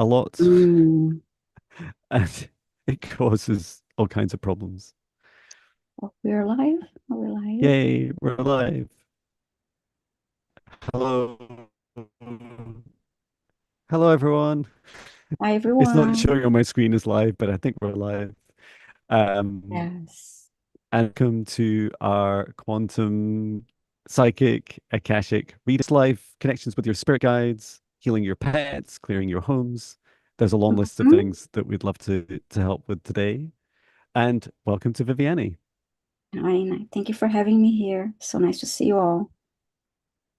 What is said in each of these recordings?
a lot, Mm. and it causes all kinds of problems. Oh, we're live. We're live. Yay, we're live. Hello. Hello, everyone. Hi, It's not everyone. showing on my screen as live, but I think we're live. Um, Yes. and welcome to our quantum psychic Akashic read life connections with your spirit guides, healing your pets, clearing your homes. There's a long list of Mhm. things that we'd love to help with today. And welcome to Viviani. Hi, and thank you for having me here. So nice to see you all.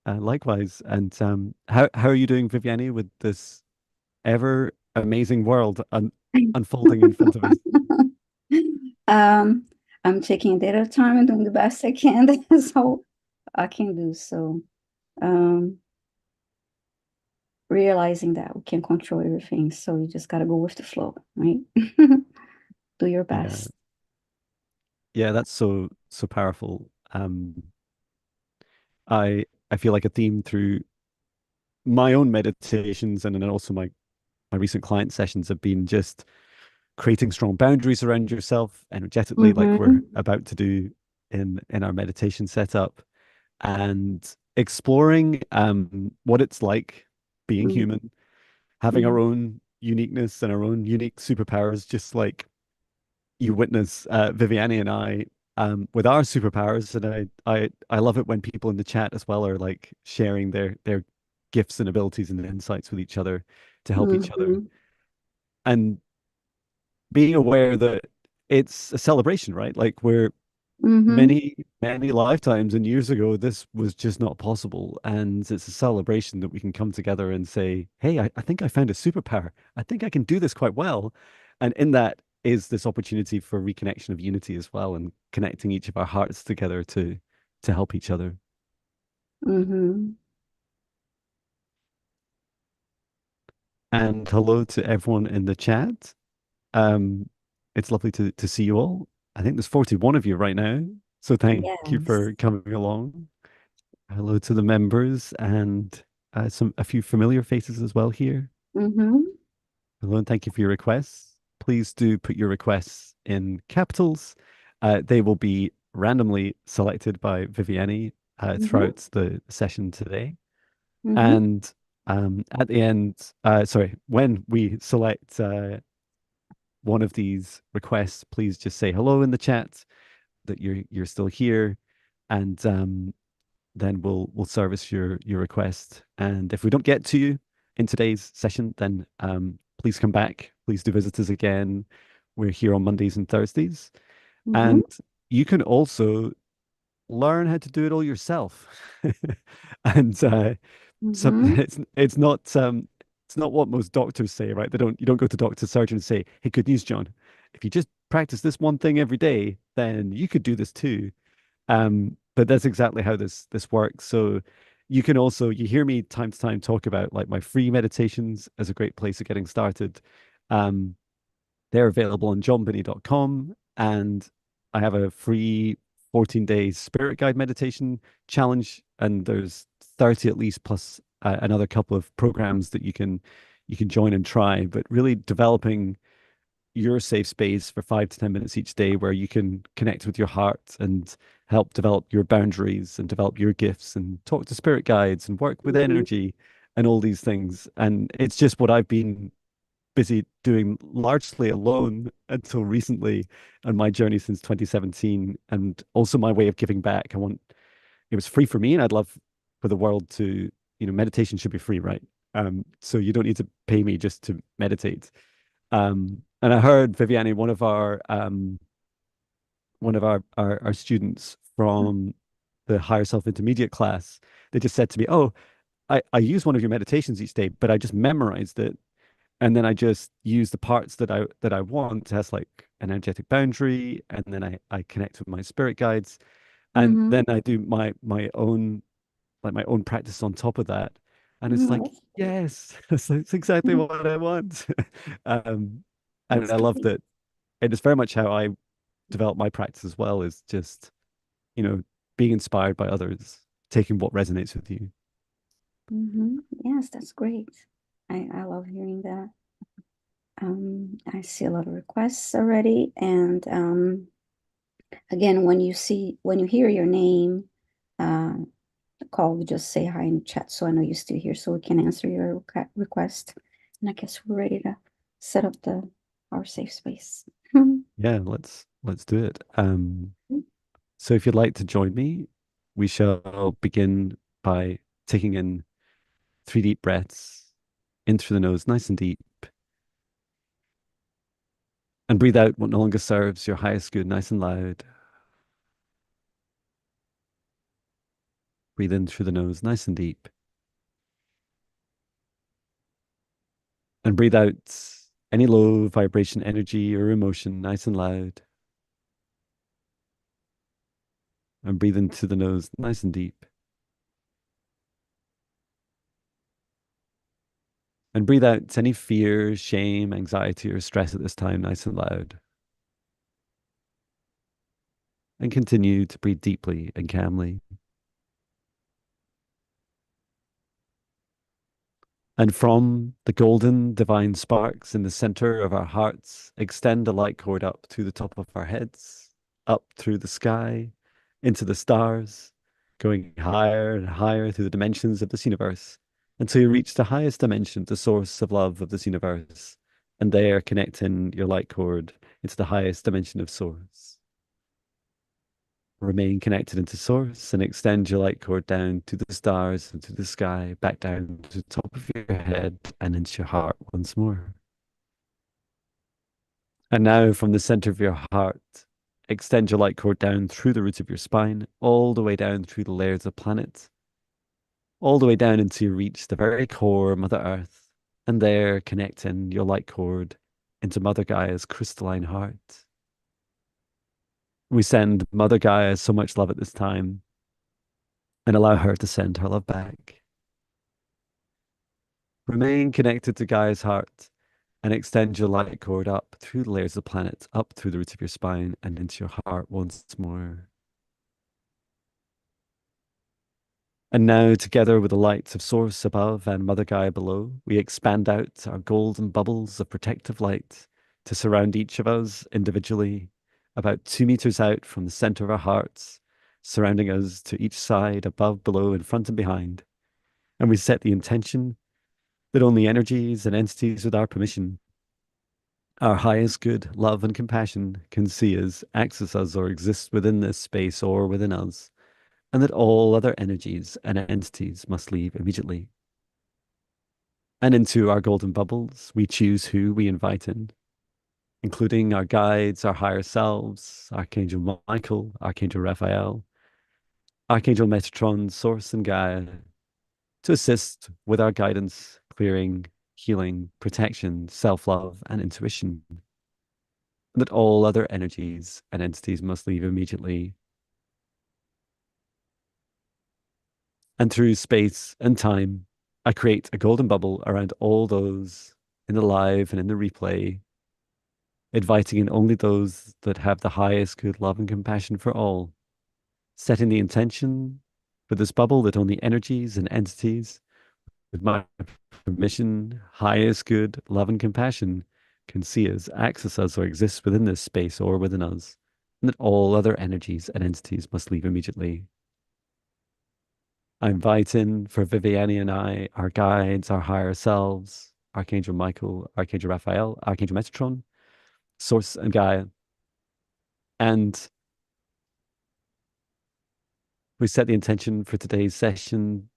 Likewise. And how are you doing, Viviani, with this ever amazing world unfolding in front of us? Um, I'm taking a day at a time and doing the best I can. That's all I can do. So, um, realizing that we can't control everything, so you just gotta go with the flow, right? Do your Yeah, best. yeah, that's so powerful. I feel like a theme through my own meditations and then also my recent client sessions have been just creating strong boundaries around yourself energetically, like we're Mm-hmm. about to do in our meditation setup, and exploring what it's like being human, having our Mm-hmm. own uniqueness and our own unique superpowers, just like you witness Viviani and I with our superpowers. And I love it when people in the chat as well are like sharing their gifts and abilities and insights with each other to help each other. Mm-hmm. And being aware that it's a celebration, right? Like we're Mm-hmm. many lifetimes and years ago, this was just not possible. And it's a celebration that we can come together and say, hey, I think I found a superpower. I think I can do this quite well. And in that is this opportunity for reconnection of unity as well and connecting each of our hearts together to help each other. Mm-hmm. And hello to everyone in the chat. Um, it's lovely to see you all. I think there's 41 of you right now. So thank you Yes. for coming along. Hello to the members and a few familiar faces as well here. Mm-hmm. Hello and thank you for your requests. Please do put your requests in capitals. They will be randomly selected by Viviani Mm-hmm. throughout the session today. Mm-hmm. And at the end, sorry, when we select one of these requests, please just say hello in the chat that you're still here, and then we'll service your request. And if we don't get to you in today's session, then please come back. Please do visit us again. We're here on Mondays and Thursdays, Mm-hmm. and you can also learn how to do it all yourself. And some Mm-hmm. it's not what most doctors say, right? They don't you don't go to doctor surgeon and say, "Hey, good news, John. If you just practice this one thing every day, then you could do this too." But that's exactly how this works. So you can also you hear me time to time talk about like my free meditations as a great place of getting started. Um, they're available on johnbinney.com, and I have a free 14-day spirit guide meditation challenge, and there's 30 at least plus another couple of programs that you can join and try, but really developing your safe space for 5 to 10 minutes each day where you can connect with your heart and help develop your boundaries and develop your gifts and talk to spirit guides and work with Mm-hmm. energy and all these things. And it's just what I've been busy doing largely alone until recently on my journey since 2017, and also my way of giving back. I want it was free for me, and I'd love for the world to, meditation should be free, right? So you don't need to pay me just to meditate. And I heard Viviani, one of our students from the higher self intermediate class, they just said to me, "Oh, I use one of your meditations each day, but I just memorized it, and then I just use the parts that I want as like an energetic boundary, and then I connect with my spirit guides, and Mm-hmm. then I do my own practice on top of that." And it's like, That's, yes, that's exactly what I want. Um, and that's I love great. that it is very much how I develop my practice as well, is just, you know, being inspired by others, taking what resonates with you. Mm-hmm. Yes, that's great. I love hearing that. I see a lot of requests already. And again, when you hear your name, uh, call, just say hi in the chat so I know you're still here so we can answer your request. And I guess we're ready to set up our safe space. Yeah, let's do it. So if you'd like to join me, we shall begin by taking in 3 deep breaths in through the nose, nice and deep, and breathe out what no longer serves your highest good, nice and loud. Breathe in through the nose, nice and deep, and breathe out any low vibration, energy, or emotion, nice and loud. And breathe into the nose, nice and deep. And breathe out any fear, shame, anxiety, or stress at this time, nice and loud. And continue to breathe deeply and calmly. And from the golden divine sparks in the center of our hearts, extend a light cord up to the top of our heads, up through the sky, into the stars, going higher and higher through the dimensions of this universe until you reach the highest dimension, the source of love of this universe. And there, connecting your light cord into the highest dimension of source. Remain connected into source and extend your light cord down to the stars and to the sky, back down to the top of your head and into your heart once more. And now from the center of your heart, extend your light cord down through the roots of your spine, all the way down through the layers of planet, all the way down until you reach the very core, Mother Earth, and there connecting your light cord into Mother Gaia's crystalline heart. We send Mother Gaia so much love at this time and allow her to send her love back. Remain connected to Gaia's heart and extend your light cord up through the layers of the planet, up through the roots of your spine and into your heart once more. And now, together with the lights of Source above and Mother Gaia below, we expand out our golden bubbles of protective light to surround each of us individually, about 2 meters out from the center of our hearts, surrounding us to each side, above, below, in front, and behind. And we set the intention that only energies and entities with our permission, our highest good, love, and compassion can see us, access us, or exist within this space or within us, and that all other energies and entities must leave immediately. And into our golden bubbles, we choose who we invite in, including our guides, our higher selves, Archangel Michael, Archangel Raphael, Archangel Metatron, Source, and Gaia, to assist with our guidance, clearing, healing, protection, self-love, and intuition. And that all other energies and entities must leave immediately. And through space and time, I create a golden bubble around all those in the live and in the replay, inviting in only those that have the highest good love and compassion for all, setting the intention for this bubble that only energies and entities with my permission, highest good love and compassion can see us, access us, or exist within this space or within us, and that all other energies and entities must leave immediately. I invite in for Viviani and I, our guides, our higher selves, Archangel Michael, Archangel Raphael, Archangel Metatron, Source, and Gaia. And we set the intention for today's session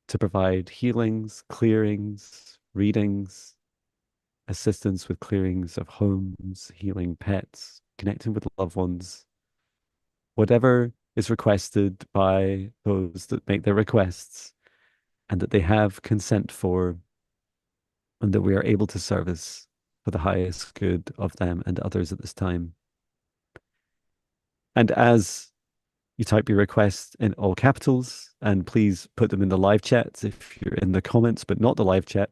to provide healings, clearings, readings, assistance with clearings of homes, healing pets, connecting with loved ones, whatever is requested by those that make their requests and that they have consent for, and that we are able to service for the highest good of them and others at this time. And as you type your request in all capitals, and please put them in the live chat. If you're in the comments, but not the live chat,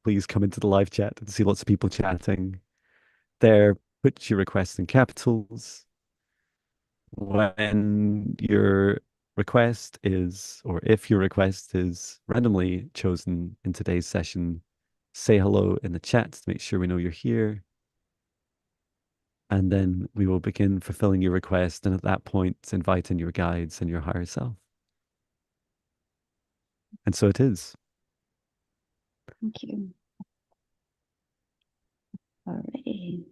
please come into the live chat and see lots of people chatting. There, put your request in capitals. When your request is, or if your request is randomly chosen in today's session, say hello in the chat to make sure we know you're here. And then we will begin fulfilling your request. And at that point, invite in your guides and your higher self. And so it is. Thank you. Alrighty,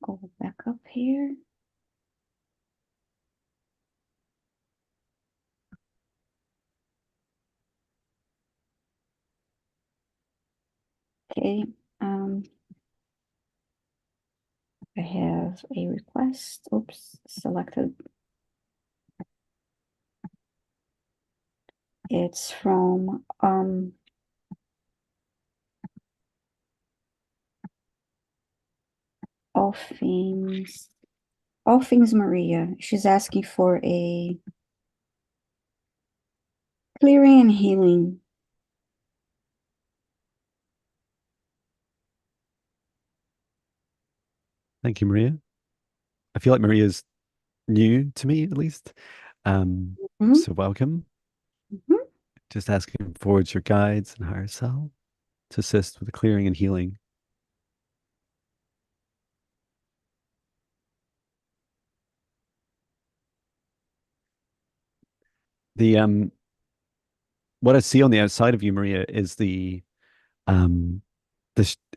go back up here. Okay, I have a request. Oops, selected. It's from all things all things Maria. She's asking for a clearing and healing. Thank you, Maria. I feel like Maria's new to me, at least. Um, Mhm, so welcome. mhm. Just asking forwards your guides and higher self to assist with the clearing and healing. The what I see on the outside of you, Maria, is um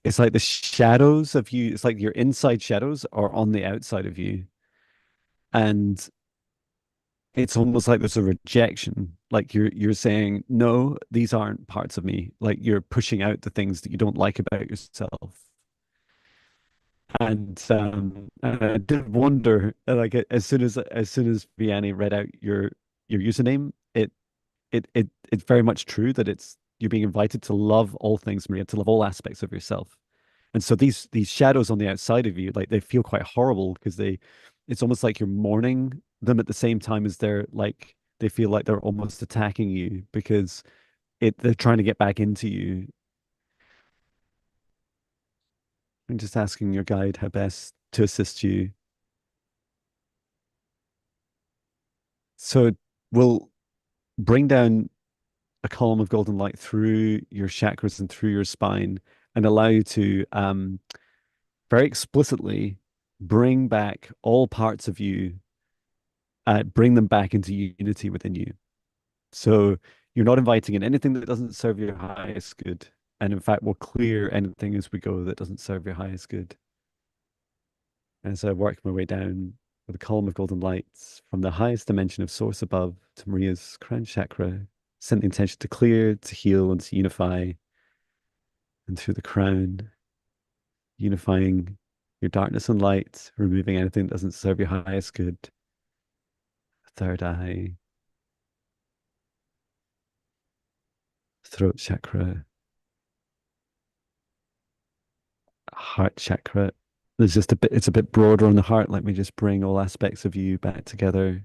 it's like the shadows of you. It's like your inside shadows are on the outside of you, and it's almost like there's a rejection. Like you're saying, no, these aren't parts of me. Like you're pushing out the things that you don't like about yourself. And I did wonder, like as soon as Vianney read out your username, it's very much true that it's you're being invited to love all things, Maria, to love all aspects of yourself. And so these shadows on the outside of you, like they feel quite horrible because it's almost like you're mourning them at the same time as they feel like they're almost attacking you because they're trying to get back into you. I'm just asking your guide how best to assist you. So we'll bring down a column of golden light through your chakras and through your spine and allow you to very explicitly bring back all parts of you, bring them back into unity within you. So you're not inviting in anything that doesn't serve your highest good. And in fact, we'll clear anything as we go that doesn't serve your highest good. And so I work my way down with a column of golden lights from the highest dimension of source above to Maria's crown chakra, sent the intention to clear, to heal, and to unify. And through the crown, unifying your darkness and light, removing anything that doesn't serve your highest good. Third eye, throat chakra, heart chakra. There's just a bit, it's a bit broader on the heart. Let me just bring all aspects of you back together.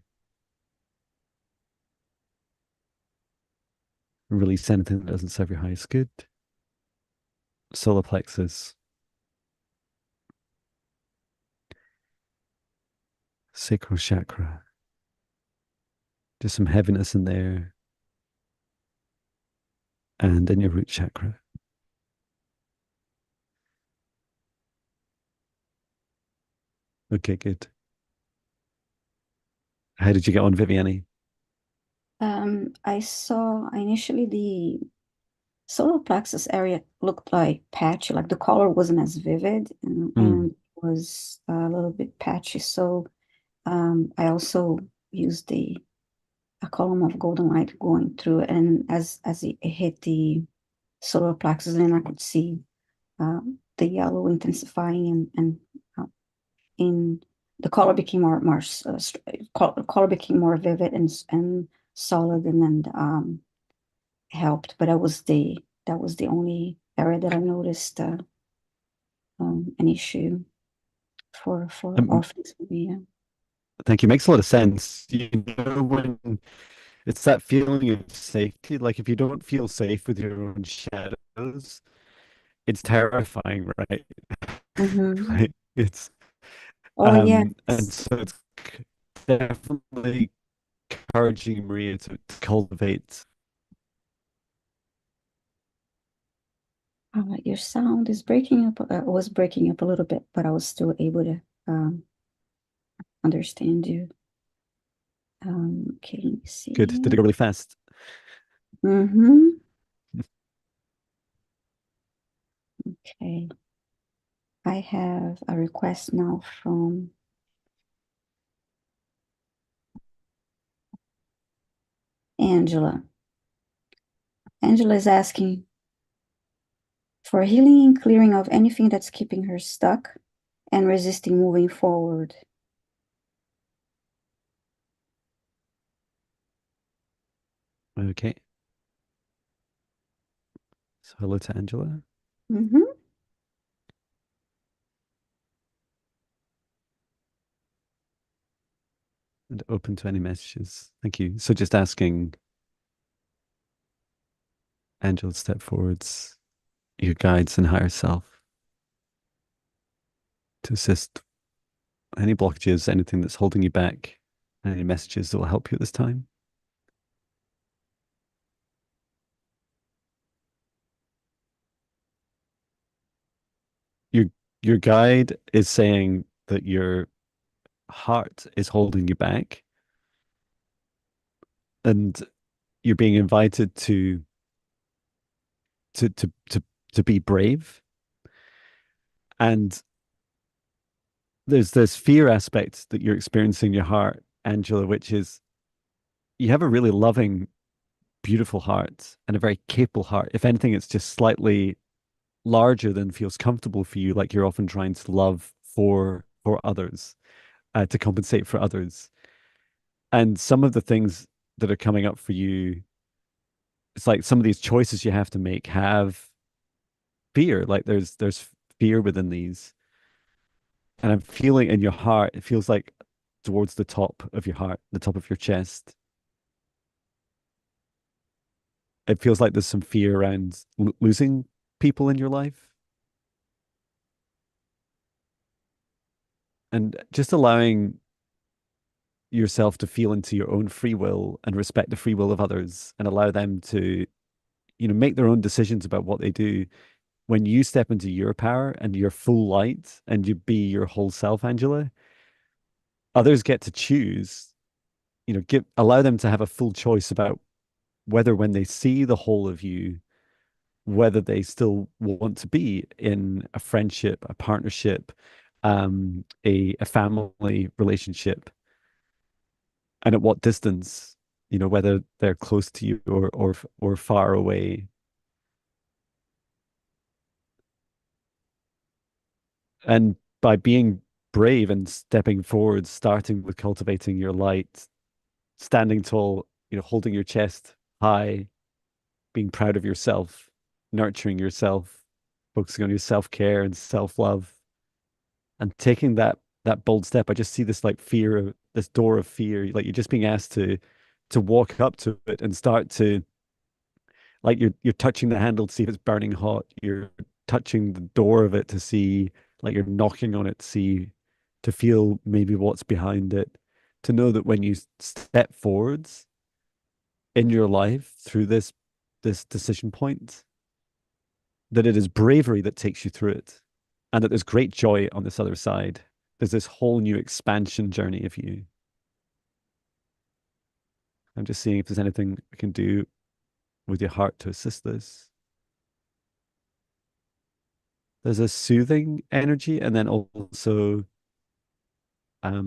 Release anything that doesn't serve your highest good. Solar plexus, sacral chakra. Just some heaviness in there. And in your root chakra. Okay, good. How did you get on, Viviani? I saw initially the solar plexus area looked like patchy, like the color wasn't as vivid Mm, and was a little bit patchy. So I also used the a column of golden light going through, and as it hit the solar plexus, then I could see the yellow intensifying and in the color became color became more vivid and solid, and then helped. But that was the only area that I noticed an issue for um, orphans. Yeah. thank you. Makes a lot of sense. When it's that feeling of safety, like if you don't feel safe with your own shadows, it's terrifying, right? Mm-hmm. Like it's Oh and yes. so it's definitely encouraging Maria to cultivate Your sound is breaking up, was breaking up a little bit, but I was still able to understand you. Okay, let me see Good. Did it here. go really fast? Mm-hmm. Okay. I have a request now from Angela. Angela is asking for healing and clearing of anything that's keeping her stuck and resisting moving forward. Okay. So hello to Angela Mm-hmm. and open to any messages. Thank you. So just asking Angela to step forwards, your guides and higher self to assist any blockages, anything that's holding you back, any messages that will help you at this time. Your your guide is saying that your heart is holding you back and you're being invited to to to to be brave. And there's this fear aspect that you're experiencing in your heart, Angela, which is you have a really loving, beautiful heart and a very capable heart. If anything, it's just slightly larger than feels comfortable for you, like you're often trying to love for others, to compensate for others. And some of the things that are coming up for you, it's like some of these choices you have to make have fear. Like there's fear within these. And I'm feeling in your heart, it feels like towards the top of your heart, the top of your chest. It feels like there's some fear around losing people in your life and just allowing yourself to feel into your own free will and respect the free will of others and allow them to, make their own decisions about what they do. When you step into your power and your full light and you be your whole self, Angela, others get to choose, allow them to have a full choice about whether when they see the whole of you, whether they still want to be in a friendship, a partnership, a family relationship, and at what distance, whether they're close to you or far away. And by being brave and stepping forward, starting with cultivating your light, standing tall, holding your chest high, being proud of yourself, nurturing yourself, focusing on your self-care and self-love, and taking that bold step. I just see this like fear of this door of fear, like you're just being asked to walk up to it and start to like you're touching the handle to see if it's burning hot. You're touching the door of it to see, like you're knocking on it to see, to feel maybe what's behind it, to know that when you step forwards in your life through this decision point, that it is bravery that takes you through it, and that there's great joy on this other side. There's this whole new expansion journey of you. I'm just seeing if there's anything I can do with your heart to assist this. There's a soothing energy, and then also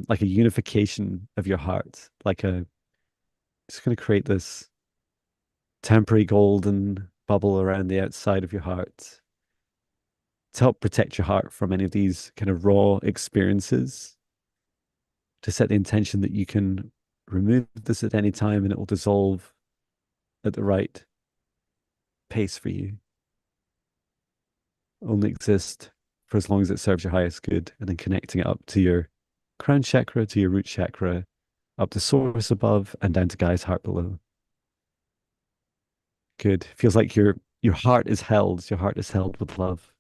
like a unification of your heart, like a it's going to create this temporary golden bubble around the outside of your heart to help protect your heart from any of these kind of raw experiences, to set the intention that you can remove this at any time and it will dissolve at the right pace for you, only exist for as long as it serves your highest good, and then connecting it up to your crown chakra, to your root chakra, up to source above and down to Guy's heart below. Good. Feels like your heart is held. Your heart is held with love.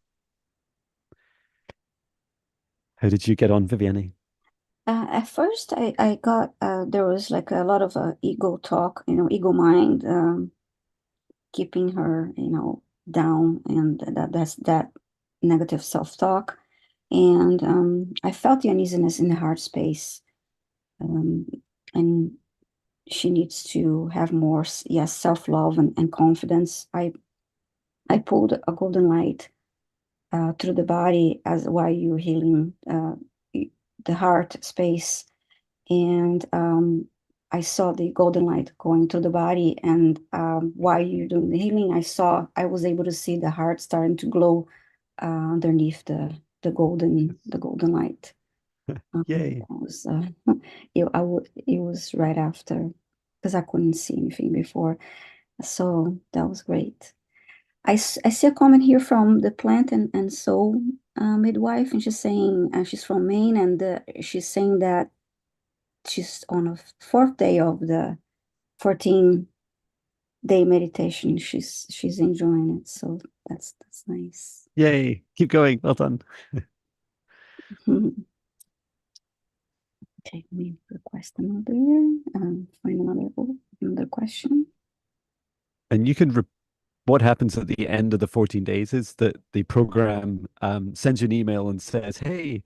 How did you get on, Viviani? At first, I got there was like a lot of ego talk, ego mind, keeping her, down, and that's that negative self-talk. And I felt the uneasiness in the heart space. Um, and she needs to have more, yes, self-love and confidence. I pulled a golden light through the body as while you're healing the heart space, and I saw the golden light going through the body. And while you're doing the healing, I was able to see the heart starting to glow underneath the golden light. Yay. That was it was right after, because I couldn't see anything before, so that was great. I see a comment here from the plant and soul midwife, and she's saying she's from Maine, and she's saying that she's on a fourth day of the 14-day meditation. She's enjoying it, so that's nice. Yay. Keep going. Well done. Okay, let me request another, find another question. And you can what happens at the end of the 14 days is that the program sends you an email and says, hey,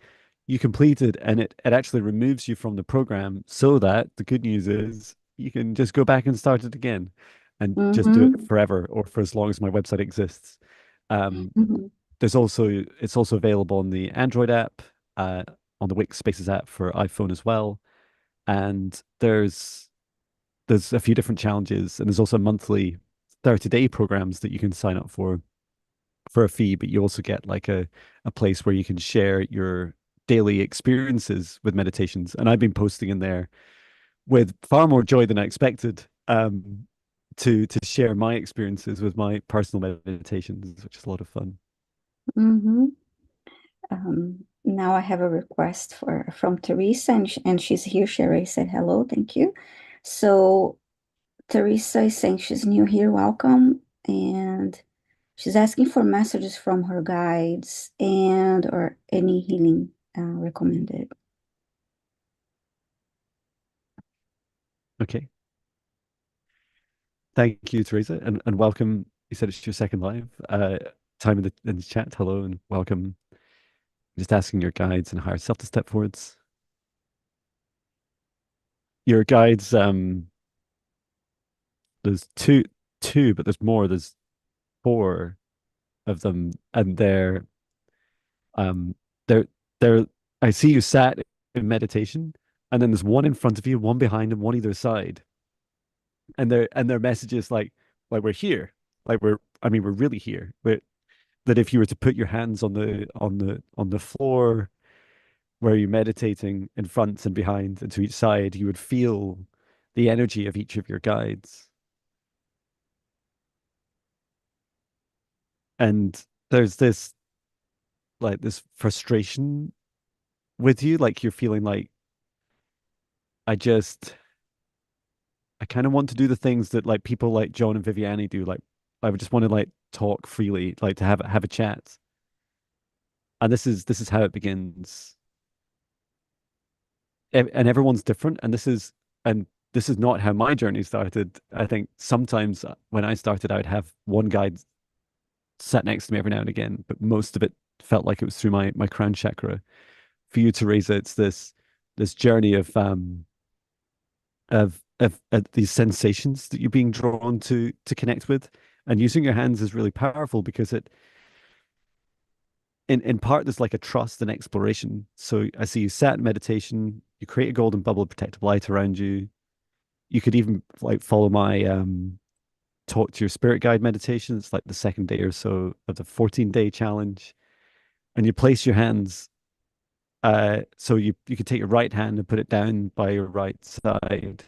you completed, and it actually removes you from the program so that the good news is you can just go back and start it again and just do it Mm-hmm. forever or for as long as my website exists. Um, Mm-hmm. it's also available on the Android app, on the Wix Spaces app for iPhone as well. And there's a few different challenges, and there's also monthly 30-day programs that you can sign up for a fee, but you also get like a place where you can share your daily experiences with meditations. And I've been posting in there with far more joy than I expected, to share my experiences with my personal meditations, which is a lot of fun. Mm-hmm. Now I have a request from Teresa, and she's here. She already said hello, thank you. So Teresa is saying she's new here, welcome, and she's asking for messages from her guides and or any healing recommended. Okay. Thank you, Teresa, and welcome. You said it's your second live. Time in the chat. Hello and welcome. Just asking your guides and higher self to step forwards. Your guides, there's two, but there's more. There's four of them, and um, they're they're. I see you sat in meditation, and then there's one in front of you, one behind, and one either side, and their message is like we're here, like I mean, we're really here. That if you were to put your hands on the floor where you're meditating in front and behind and to each side, you would feel the energy of each of your guides. And there's this frustration with you, like you're feeling like I just I kind of want to do the things that like people like John and Viviani do. Like I would just want to like talk freely, like to have a chat. And this is how it begins. And everyone's different. And this is not how my journey started. I think sometimes when I started, I would have one guide sat next to me every now and again, but most of it felt like it was through my crown chakra. For you, Teresa, it's this journey of these sensations that you're being drawn to connect with, and using your hands is really powerful because it in part there's like a trust and exploration. So I see you sat in meditation, you create a golden bubble of protective light around you. You could even like follow my talk to your spirit guide meditation. It's like the second day or so of the 14-day challenge, and you place your hands. So you could take your right hand and put it down by your right side,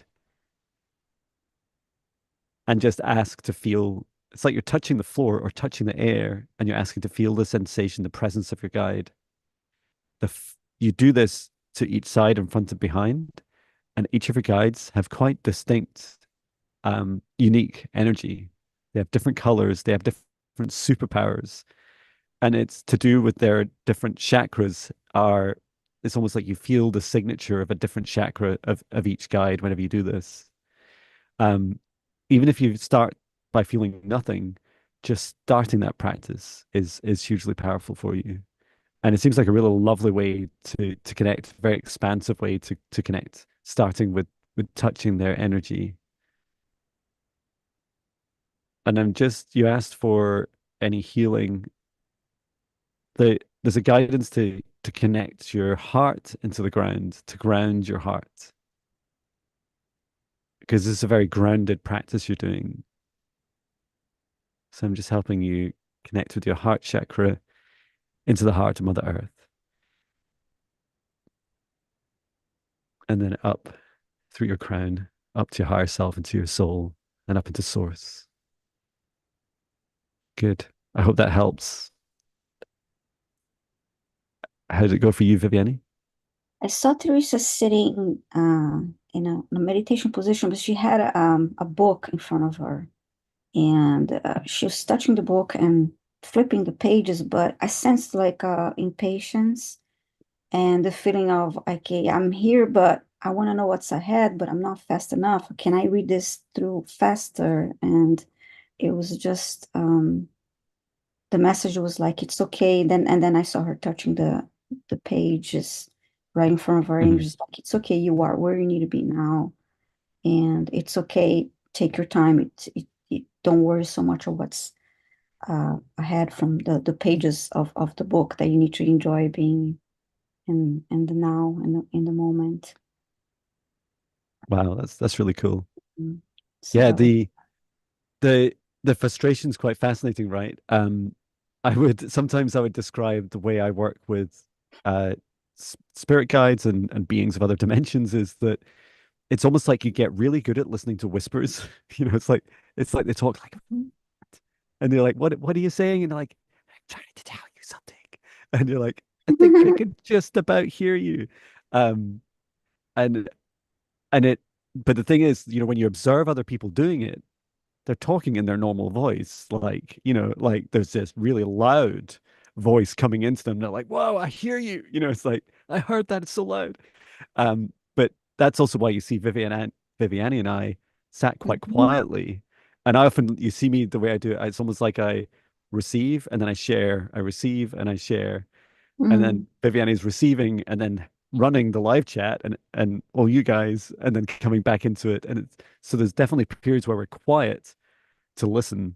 and just ask to feel. It's like you're touching the floor or touching the air, and you're asking to feel the sensation, the presence of your guide. You do this to each side, in front and behind, and each of your guides have quite distinct, unique energy. They have different colors. They have different superpowers, and it's to do with their different chakras. Are It's almost like you feel the signature of a different chakra of each guide whenever you do this. Um, Even if you start by feeling nothing, just starting that practice is hugely powerful for you. And it seems like a really lovely way to connect, very expansive way to connect, starting with touching their energy. And then just you asked for any healing. There's a guidance to connect your heart into the ground, to ground your heart. Because this is a very grounded practice you're doing. So I'm just helping you connect with your heart chakra into the heart of Mother Earth, and then up through your crown, up to your higher self, into your soul, and up into source. Good. I hope that helps. How did it go for you, Viviani? I saw Teresa sitting in a meditation position, but she had a book in front of her, and she was touching the book and flipping the pages, but I sensed like impatience and the feeling of, okay, I'm here, but I want to know what's ahead, but I'm not fast enough. Can I read this through faster? And it was just the message was like, it's okay. Then I saw her touching the pages right in front of her, and it Mhm. was like, it's okay, you are where you need to be now, and it's okay. Take your time. Don't worry so much of what's ahead from the pages of the book, that you need to enjoy being in the now, in the moment. Wow, that's really cool. Mm. So Yeah, that was. the the frustration's quite fascinating, right? I would describe the way I work with uh spirit guides and beings of other dimensions is that it's almost like you get really good at listening to whispers. You know, it's like they talk like, "Hmm," and they're like, what are you saying? And they're like, I'm trying to tell you something. And you're like, I think I could just about hear you. Um, and and it but the thing is, you know, when you observe other people doing it, they're talking in their normal voice. Like, you know, like there's this really loud voice coming into them. They're like, whoa, I hear you. You know, it's like, I heard that, it's so loud. But that's also why you see Viviani and I sat quite Mhm, quietly. And I often, you see me the way I do it, it's almost like I receive and then I share, I receive and I share. And then mm, Viviani's receiving and then running the live chat and all you guys and then coming back into it. And it's so there's definitely periods where we're quiet to listen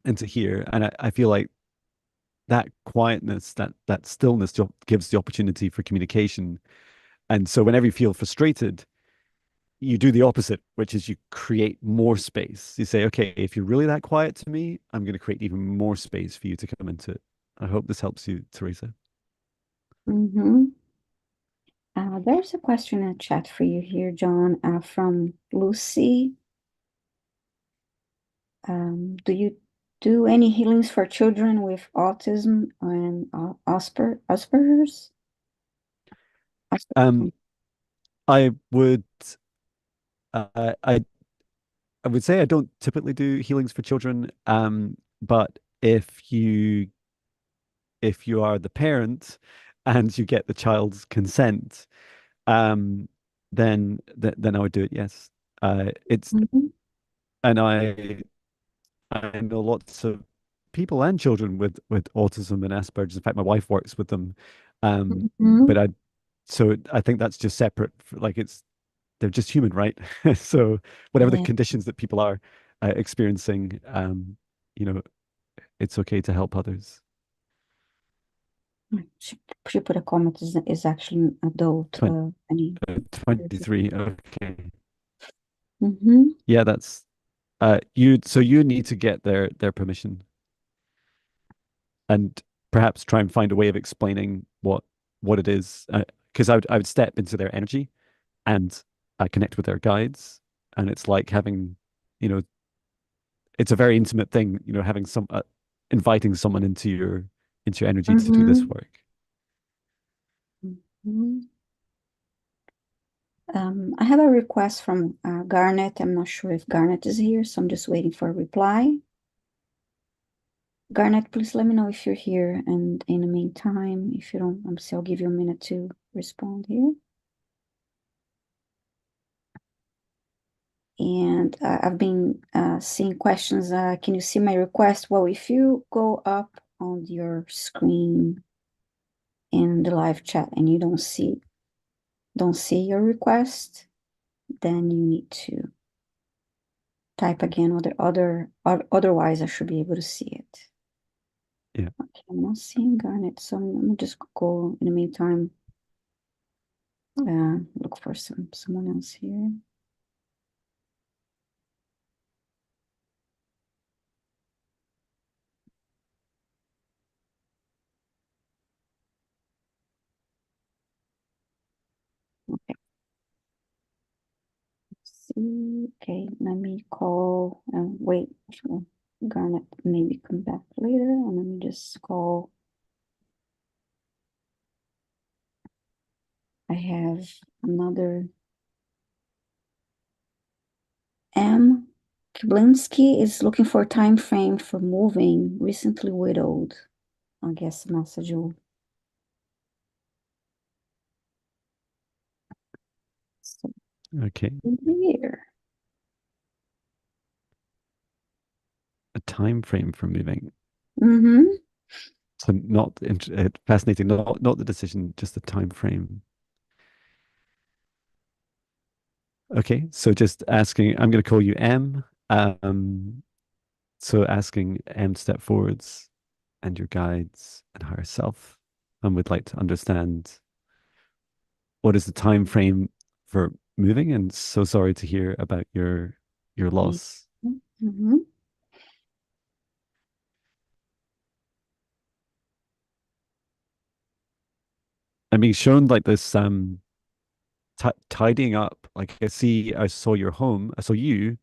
and to hear. And I feel like that quietness, that stillness gives the opportunity for communication. And so whenever you feel frustrated, you do the opposite, which is you create more space. You say, okay, if you're really that quiet to me, I'm going to create even more space for you to come into it. I hope this helps you, Teresa. mhm. There's a question in the chat for you here, John, from Lucy. Do you do any healings for children with autism and Asperger's? Um, I would, uh, I, I would say I don't typically do healings for children. But if you are the parent and you get the child's consent, um, then I would do it. Yes. It's Mhm, and I know lots of people and children with autism and Asperger's. In fact, my wife works with them. mhm. But I think that's just separate. Like they're just human, right? So whatever the Yeah. conditions that people are experiencing, you know, it's okay to help others. She put a comment, is actually an adult. 20, Any. 23. Okay. Mm-hmm. Yeah, that's you. So you need to get their permission and perhaps try and find a way of explaining what it is. Because I would step into their energy and connect with their guides, and it's like having, you know, it's a very intimate thing, you know, having inviting someone into your energy to do this Mm-hmm. work. Mm-hmm. I have a request from Garnet. I'm not sure if Garnet is here, so I'm just waiting for a reply. Garnet, please let me know if you're here. And in the meantime, if you don't, I'll give you a minute to respond here. And I've been seeing questions. Can you see my request? Well, if you go up on your screen in the live chat and you don't see your request, then you need to type again, otherwise I should be able to see it. Yeah. Okay, I'm not seeing Garnet, so let me just go in the meantime, look for someone else here. Okay, see. Okay, let me call. Wait, actually, Garnet maybe come back later, and let me just call. I have another M. Kiblinski is looking for a time frame for moving, recently widowed. I guess message will so Okay. here. A time frame for moving. Mm-hmm. So fascinating. Not the decision, just the time frame. Okay. So just asking. I'm going to call you M. So asking M to step forwards and your guides and higher self, and would like to understand what is the time frame for moving. And so sorry to hear about your loss. Mm-hmm. I'm being shown like this tidying up. Like I saw your home, I saw you,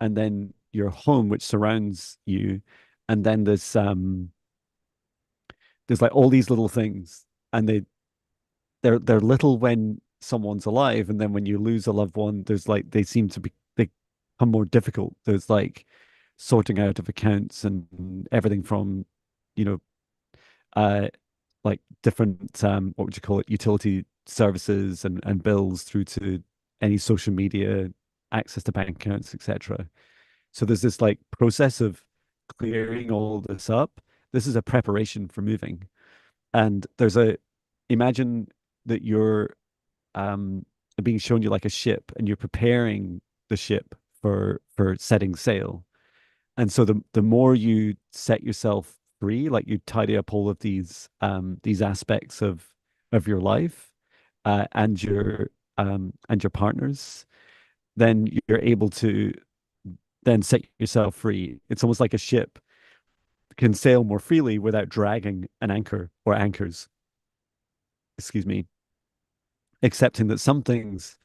and then your home which surrounds you, and then there's like all these little things, and they're little when someone's alive, and then when you lose a loved one, there's like they become more difficult. There's like sorting out of accounts and everything from, you know, uh like different what would you call it, utility services and bills through to any social media, access to bank accounts, etc. So there's this like process of clearing all this up. This is a preparation for moving. And imagine that you're um being shown you like a ship, and you're preparing the ship for setting sail. And so the more you set yourself free, like you tidy up all of these aspects of your life, and your partners, then you're able to then set yourself free. It's almost like a ship can sail more freely without dragging an anchor or anchors, excuse me, accepting that some things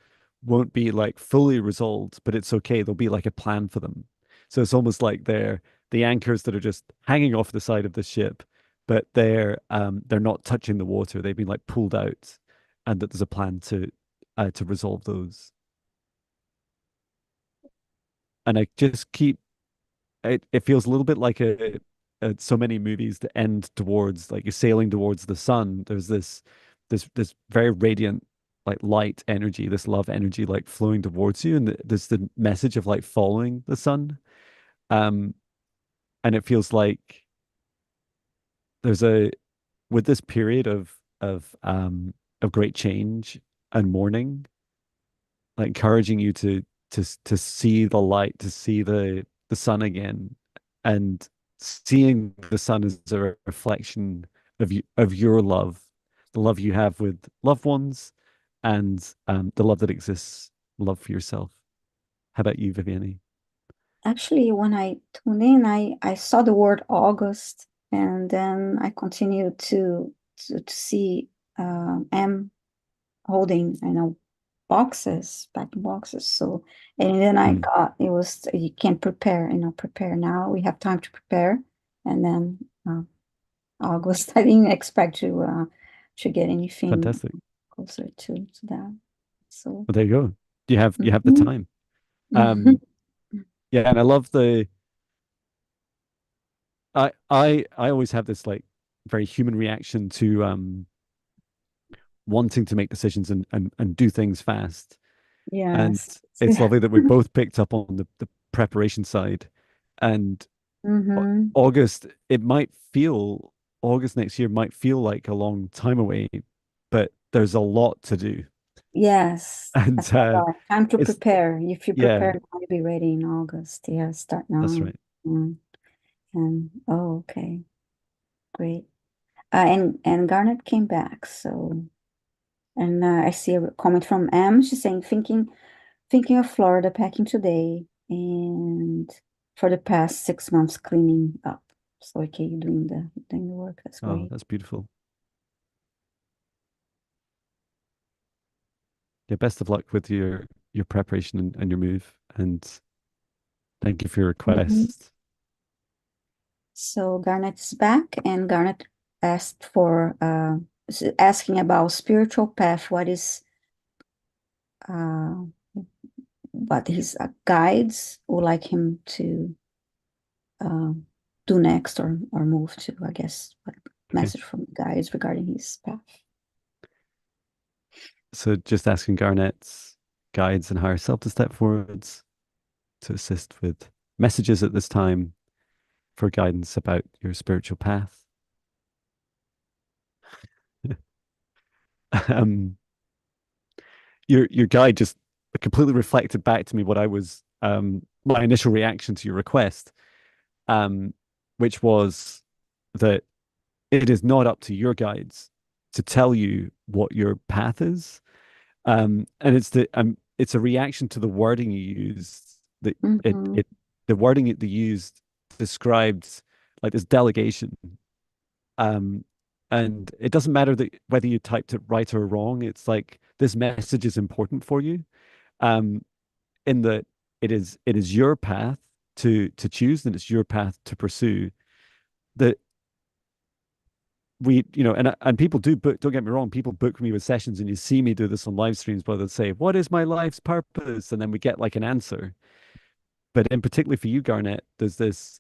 won't be like fully resolved, but it's okay. There'll be like a plan for them. So it's almost like they're the anchors that are just hanging off the side of the ship, but they're not touching the water. They've been like pulled out, and that there's a plan to resolve those. And I just keep it feels a little bit like so many movies that end towards like you're sailing towards the sun. There's this very radiant like light energy, this love energy like flowing towards you, and there's the message of like following the sun. Um, and it feels like there's a with this period of great change and mourning, like encouraging you to see the light, to see the sun again, and seeing the sun as a reflection of your love, the love you have with loved ones, and the love that exists, love for yourself. How about you, Viviani? Actually, when I tuned in, I saw the word August, and then I continued to see M holding, boxes, packing boxes. So, and then I Mm, got it was you can prepare, prepare now. We have time to prepare, and then August. I didn't expect to get anything fantastic. closer to that. So, Well, there you go. You have the mhm. time. Um, yeah, and I love I always have this like very human reaction to wanting to make decisions and do things fast. And Yes. it's lovely that we both picked up on the preparation side. And Mm-hmm. August, it might feel, August next year might feel like a long time away, but there's a lot to do. Yes. And That's my God. Time to it's, prepare. If you yeah, prepare now, you'll be ready in August. Yeah, start that's now. right. Mm. And oh, okay, great. And Garnet came back. So, and I see a comment from M. She's saying, thinking of Florida, packing today, and for the past 6 months cleaning up. So, okay, you're doing the work. That's Oh, great. that's beautiful. Yeah, best of luck with your preparation and your move. And thank you for your Mhm. request. So Garnet is back, and Garnet asked for asking about spiritual path. Uh, what his guides would like him to uh, do next or move to, I guess. What Okay. message from the guides regarding his path? So just asking Garnet's guides and higher self to step forwards to assist with messages at this time for guidance about your spiritual path. um, your guide just completely reflected back to me what I was my initial reaction to your request, um, which was that it is not up to your guides to tell you what your path is. And it's a reaction to the wording you used that it Mm-hmm. it the wording that they used described like this delegation. Um, and it doesn't matter that whether you typed it right or wrong. It's like this message is important for you. Um, in that it is your path to choose, and it's your path to pursue. That we, and people do book, don't get me wrong, people book me with sessions, and you see me do this on live streams where they'll say, "What is my life's purpose?" And then we get like an answer. But in particularly for you, Garnet, there's this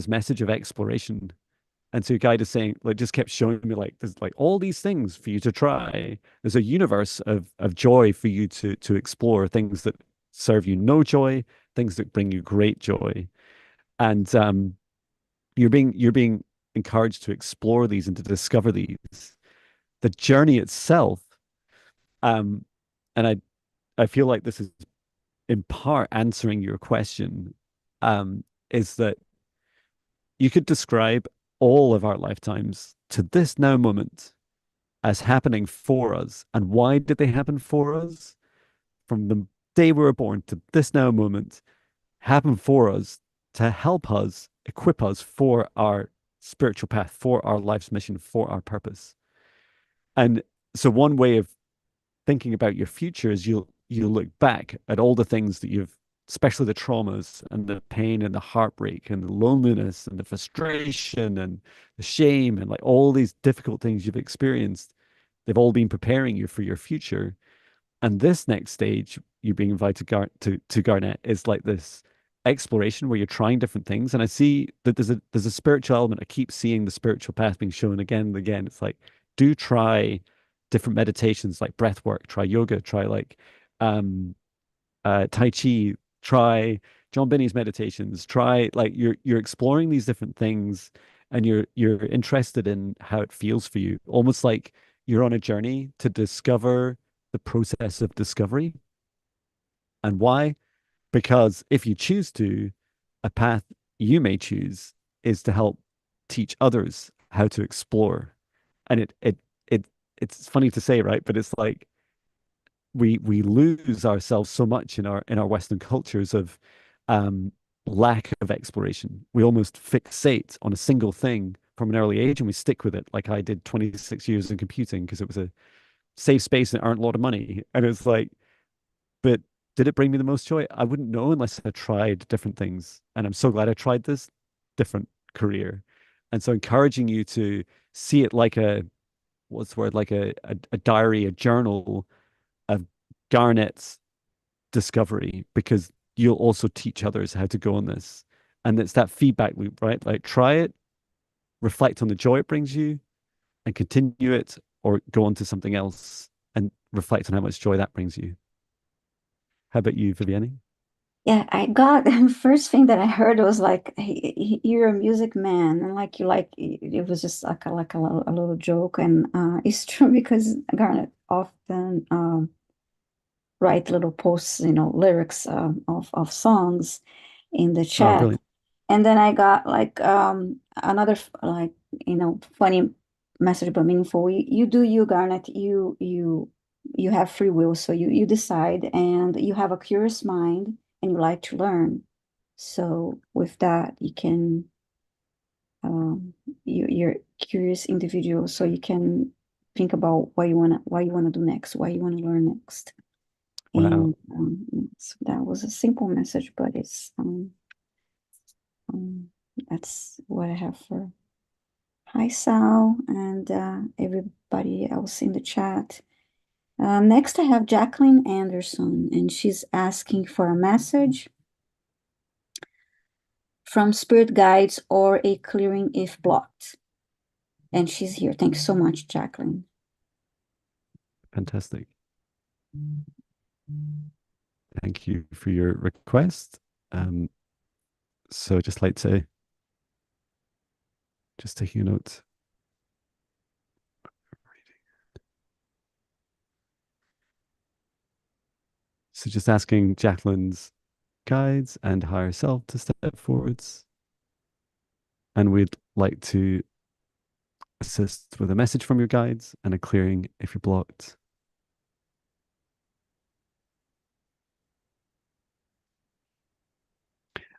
message of exploration. And so your guide is saying, like, just kept showing me like there's like all these things for you to try. There's a universe of joy for you to explore, things that serve you no joy, things that bring you great joy. And you're being encouraged to explore these and to discover these. The journey itself, um, and I feel like this is in part answering your question, is that you could describe all of our lifetimes to this now moment as happening for us. And why did they happen for us? From the day we were born to this now moment, happen for us to help us, equip us for our spiritual path, for our life's mission, for our purpose. And so one way of thinking about your future is you'll look back at all the things that you've, especially the traumas and the pain and the heartbreak and the loneliness and the frustration and the shame and like all these difficult things you've experienced. They've all been preparing you for your future. And this next stage, you're being invited to Garnet, is like this exploration where you're trying different things. And I see that there's a spiritual element. I keep seeing the spiritual path being shown again and again. It's like, do try different meditations like breath work, try yoga, try like um Tai Chi, try John Binney's meditations, try like you're exploring these different things and you're interested in how it feels for you. Almost like you're on a journey to discover the process of discovery. And why? Because if you choose to, a path you may choose is to help teach others how to explore. And it's funny to say, right? But it's like we lose ourselves so much in our Western cultures of um, lack of exploration. We almost fixate on a single thing from an early age and we stick with it. Like I did 26 years in computing because it was a safe space and it earned a lot of money. And it's like, but did it bring me the most joy? I wouldn't know unless I tried different things. And I'm so glad I tried this different career. And so encouraging you to see it like what's the word, like a diary, a journal of Garnet's discovery, because you'll also teach others how to go on this. And it's that feedback loop, right? Like try it, reflect on the joy it brings you, and continue it, or go on to something else and reflect on how much joy that brings you. How about you, Viviani? Yeah, I got the first thing that I heard was like, You're a music man," and like you like it was just like a little joke, and it's true because Garnet often write little posts, lyrics of songs in the Oh, chat, brilliant. and then I got like another like funny message but meaningful. You do you, Garnet. You have free will, so you decide, and you have a curious mind, and you like to learn. So with that, you can you're a curious individual, so you can think about what you wanna do next, what you wanna learn next. Wow. And so that was a simple message, but it's um, that's what I have for hi Sal and everybody else in the chat. Next, I have Jacqueline Anderson, and she's asking for a message from spirit guides or a clearing if blocked. And she's here. Thanks so much, Jacqueline. Fantastic. Thank you for your request. Um, so just like to just taking a note. So just asking Jacqueline's guides and higher self to step forwards. And we'd like to assist with a message from your guides and a clearing if you're blocked.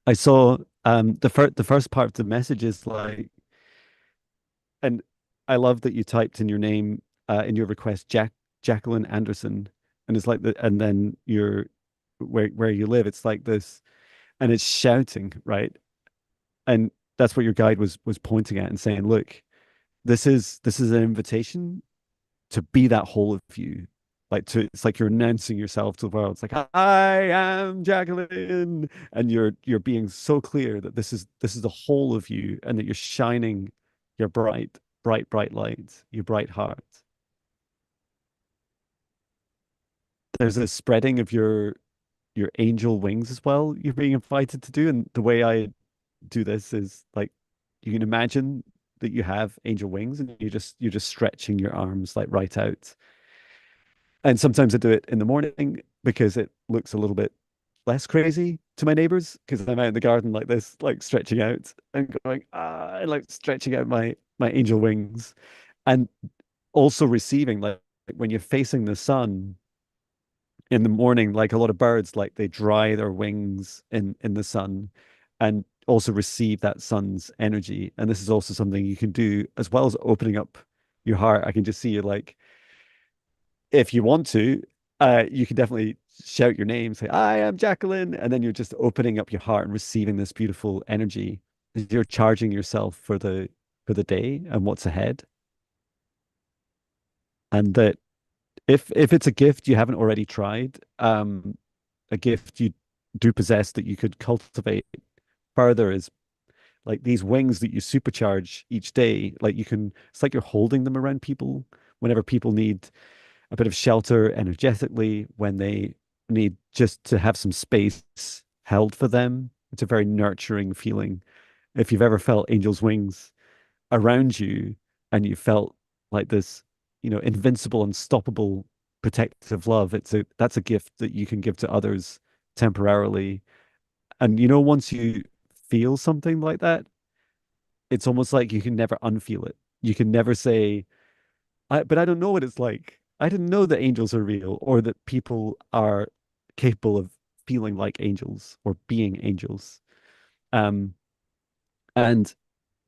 I saw the first part of the message is like, and I love that you typed in your name in your request, Jacqueline Anderson, and it's like the and then your where you live, it's like this, and it's shouting, right? And that's what your guide was pointing at and saying, look, this is an invitation to be that whole of you. Like to it's like you're announcing yourself to the world. It's like I am Jacqueline, and you're being so clear that this is the whole of you, and that you're shining your bright light, your bright heart. There's a spreading of your angel wings as well. You're being invited to do, and the way I do this is like you can imagine that you have angel wings, and you're just stretching your arms like right out. And sometimes I do it in the morning because it looks a little bit less crazy to my neighbors because I'm out in the garden like this, like stretching out and going, and like stretching out my angel wings. And also receiving like when you're facing the sun in the morning, like a lot of birds, like they dry their wings in the sun and also receive that sun's energy. And this is also something you can do as well as opening up your heart. I can just see you like if you want to, you can definitely shout your name, say, I am Jacqueline, and then you're just opening up your heart and receiving this beautiful energy. You're charging yourself for the day and what's ahead. And that if it's a gift you haven't already tried, a gift you do possess that you could cultivate further is like these wings that you supercharge each day. Like you can, it's like you're holding them around people whenever people need a bit of shelter energetically, when they need just to have some space held for them. It's a very nurturing feeling. If you've ever felt angels' wings around you and you felt like this, invincible, unstoppable, protective love, that's a gift that you can give to others temporarily. And once you feel something like that, it's almost like you can never unfeel it. You can never say, but I don't know what it's like. I didn't know that angels are real or that people are capable of feeling like angels or being angels. Um, and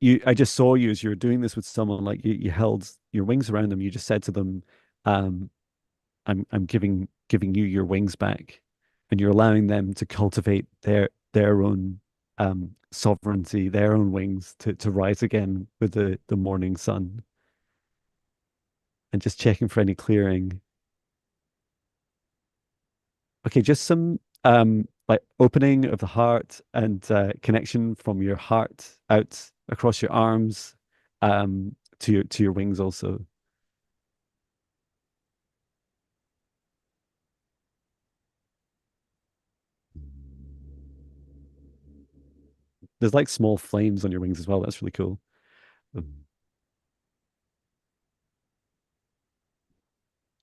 I just saw you as you were doing this with someone, like you held your wings around them. You just said to them, um, I'm giving you your wings back, and you're allowing them to cultivate their own sovereignty, their own wings to rise again with the morning sun, and just checking for any clearing. Okay, just some like opening of the heart and connection from your heart out across your arms to your wings also. there's like small flames on your wings as well. That's really cool. Um,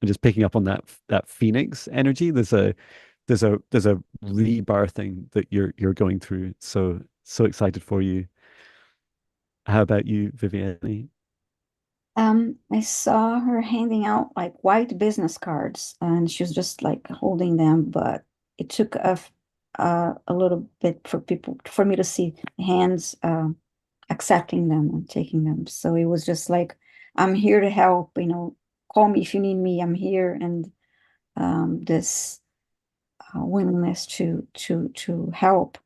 and just picking up on that phoenix energy, there's a rebirthing that you're going through. So excited for you. How about you, Viviane? I saw her handing out like white business cards, and she was just like holding them, but it took a little bit for people for me to see hands accepting them and taking them. So it was just like, I'm here to help, call me if you need me, I'm here, and this willingness to help.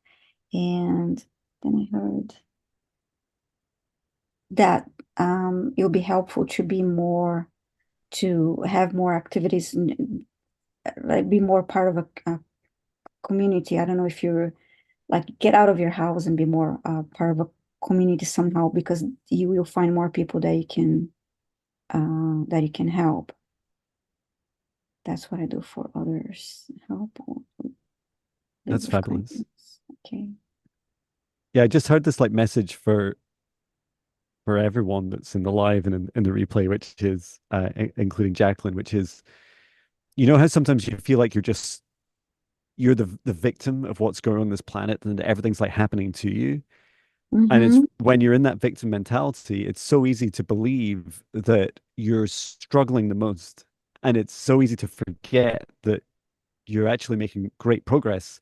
And then I heard that it would be helpful to have more activities, like be more part of a community. I don't know if you're like get out of your house and be more part of a community somehow, because you will find more people that you can help. That's what I do for others. Help or live That's with fabulous. kindness. Okay. Yeah, I just heard this like message for everyone that's in the live and in the replay, which is including Jacqueline, which is you know how sometimes you feel like you're the victim of what's going on this planet and everything's like happening to you. And it's Mm-hmm. when you're in that victim mentality, it's so easy to believe that you're struggling the most. And it's so easy to forget that you're actually making great progress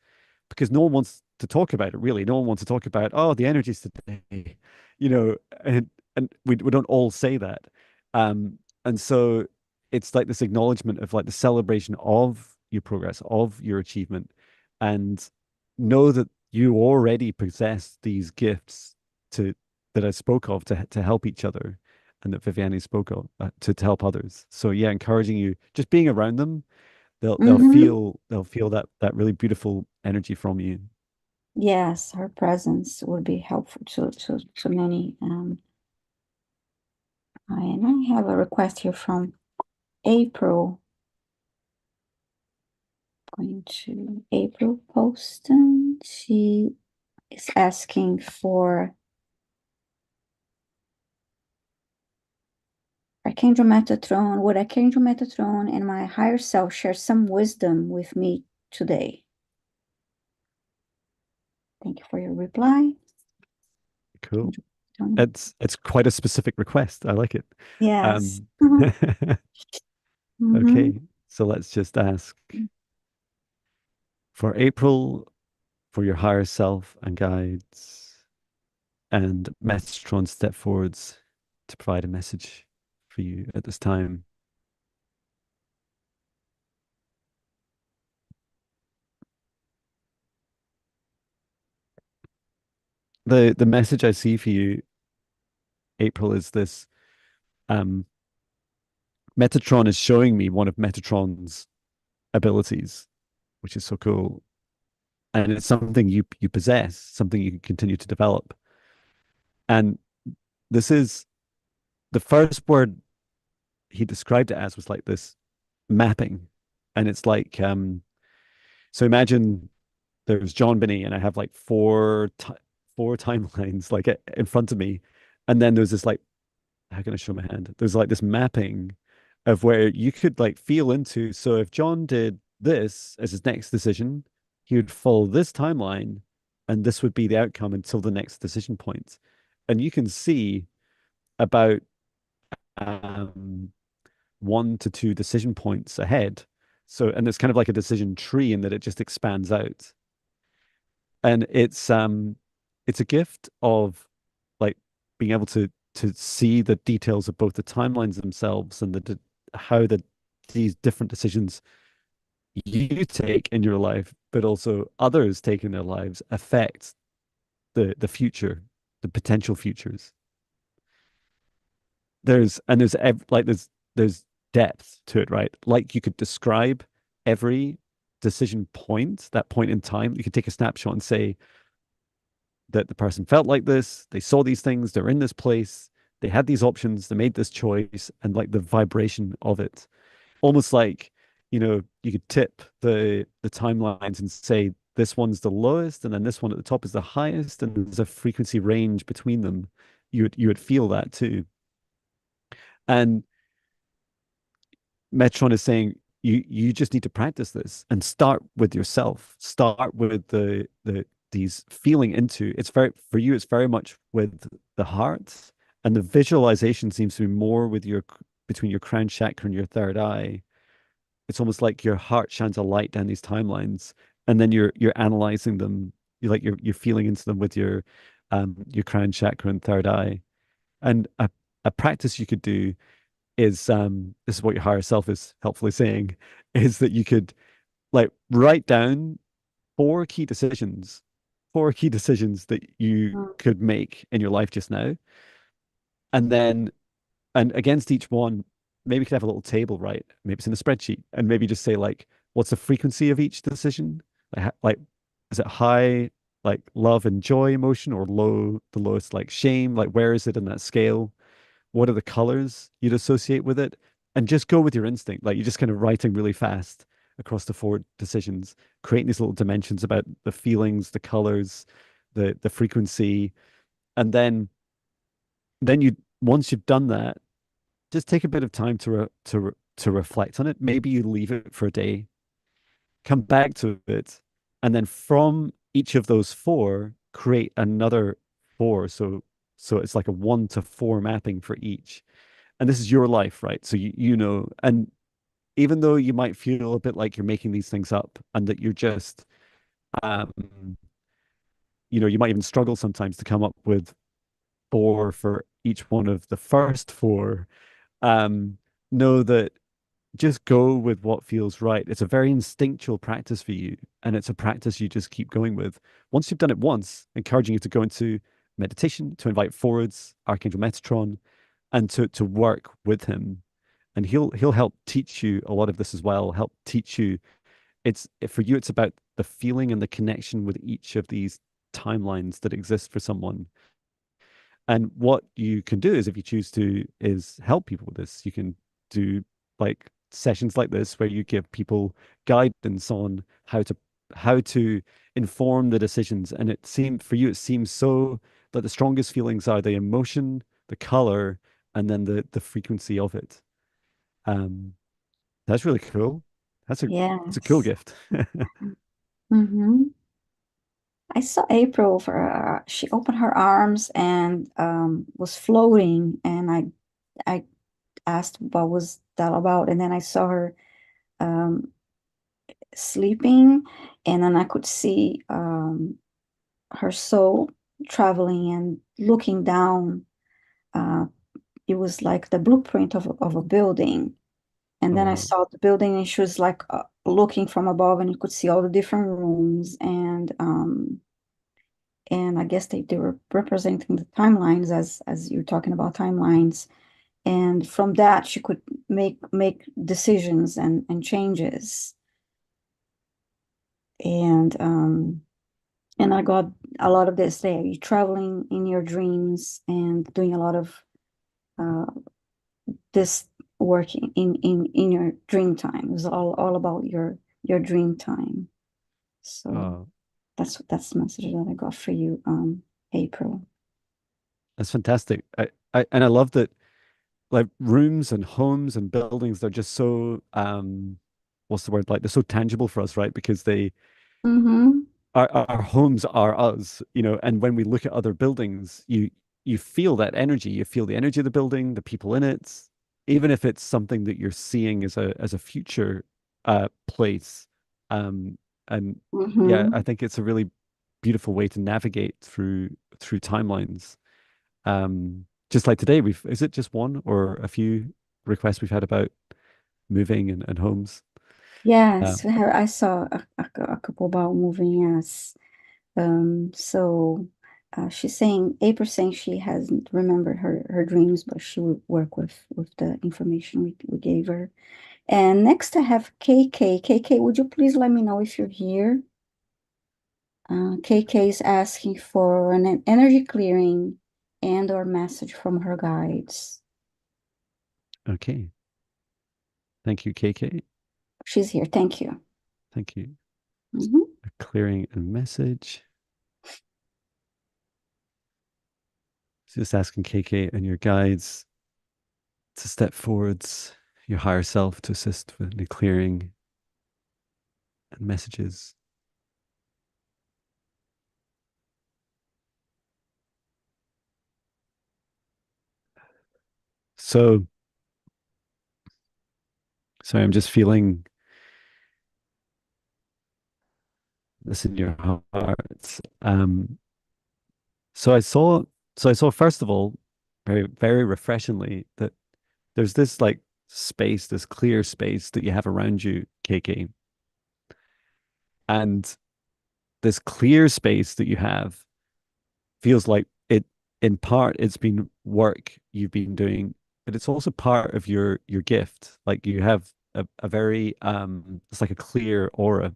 because no one wants to talk about it, really. No one wants to talk about, oh, the energies today, you know, and we don't all say that. And so it's like this acknowledgement of like the celebration of your progress, of your achievement, and know that you already possess these gifts to that I spoke of to help each other, and that Viviane spoke of to help others. So yeah, encouraging you, just being around them, Mm-hmm. they'll feel that really beautiful energy from you. Yes, her presence would be helpful to many. And I have a request here from April. Going to April Poston. She is asking for Archangel Metatron. Would Archangel Metatron and my higher self share some wisdom with me today? Thank you for your reply. Cool. Archangel Metatron. It's quite a specific request. I like it. Yes. Um, Mm-hmm. okay, so let's just ask for April, for your higher self and guides, and Metatron step forwards to provide a message for you at this time. The message I see for you, April, is this um, Metatron is showing me one of Metatron's abilities, which is so cool. And it's something you possess, something you can continue to develop. And this is the first word he described it as was like this mapping. And it's like so imagine there's John Binney and I have like four timelines like in front of me. And then there's this like how can I show my hand? There's like this mapping of where you could like feel into. So if John did this as his next decision, he would follow this timeline, and this would be the outcome until the next decision point. And you can see about um, 1 to 2 decision points ahead. So, and it's kind of like a decision tree in that it just expands out. And it's a gift of like being able to see the details of both the timelines themselves and how these different decisions you take in your life, but also others take in their lives affect the future, the potential futures. There's depth to it, right? Like you could describe every decision point, that point in time. You could take a snapshot and say that the person felt like this, they saw these things, they're in this place, they had these options, they made this choice, and like the vibration of it. Almost like, you could tip the timelines and say this one's the lowest, and then this one at the top is the highest, and there's a frequency range between them. You would feel that too. And Metron is saying you just need to practice this and start with yourself. Start with these feeling into it's very for you, it's very much with the heart, and the visualization seems to be more with your between your crown chakra and your third eye. It's almost like your heart shines a light down these timelines, and then you're analyzing them. You're feeling into them with your crown chakra and third eye. And a practice you could do is this is what your higher self is helpfully saying, is that you could like write down four key decisions that you Mm. could make in your life just now. And then and against each one, maybe you could have a little table, right? Maybe it's in a spreadsheet, and maybe just say like, what's the frequency of each decision? Like is it high, like love and joy emotion, or low, the lowest, like shame? Like where is it in that scale? What are the colors you'd associate with it? And just go with your instinct. Like you're just kind of writing really fast across the four decisions, creating these little dimensions about the feelings, the colors, the frequency, and then you once you've done that, just take a bit of time to reflect on it. Maybe you leave it for a day, come back to it, and then from each of those four, create another four. So it's like a 1 to 4 mapping for each. And this is your life, right? So you know, and even though you might feel a bit like you're making these things up and that you're just um you might even struggle sometimes to come up with four for each one of the first four. um know that just go with what feels right. It's a very instinctual practice for you, and it's a practice you just keep going with. Once you've done it once, encouraging you to go into meditation, to invite forwards Archangel Metatron, and to work with him, and he'll help teach you a lot of this as well. Help teach you. It's for you. It's about the feeling and the connection with each of these timelines that exist for someone. And what you can do is, if you choose to, is help people with this. You can do like sessions like this where you give people guidance on how to inform the decisions. And it seemed for you, it seems so that the strongest feelings are the emotion, the color, and then the frequency of it. Um, that's really cool. That's a cool Yes. gift. Mm-hmm. I saw April for she opened her arms and was floating, and I asked what was that about, and then I saw her um, sleeping, and then I could see her soul traveling and looking down. Uh, it was like the blueprint of a building, and Oh then I wow. saw the building, and she was like looking from above, and you could see all the different rooms, and I guess they were representing the timelines as you're talking about timelines. And from that, she could make decisions and changes. And and I got a lot of this there. You're traveling in your dreams and doing a lot of uh, this work in your dream time. It was all about your dream time. So Oh, that's the message that I got for you, April. that's fantastic. And I love that like rooms and homes and buildings, they're just so what's the word, like they're so tangible for us, right? Because they Mm-hmm. our homes are us, and when we look at other buildings, you feel that energy. You feel the energy of the building, the people in it, even if it's something that you're seeing as a future place. Um and yeah, Mm-hmm. I think it's a really beautiful way to navigate through timelines. Just like today, we've is it just one or a few requests we've had about moving and homes? Yes, Um, I saw a couple about moving. Yes. So she's saying, April saying she hasn't remembered her dreams, but she will work with the information we gave her. And next I have KK. KK, would you please let me know if you're here? KK is asking for an energy clearing and or message from her guides. okay. Thank you, KK. She's here. Thank you. Thank you. Mhm. clearing and message. So just asking KK and your guides to step forwards, your higher self to assist with the clearing and messages. So, sorry, I'm just feeling this in your heart. So I saw, so I saw first of all, very, very refreshingly, that there's this like space, this clear space that you have around you, KK, and this clear space that you have feels like it, in part, it's been work you've been doing, but it's also part of your gift. Like you have a very it's like a clear aura.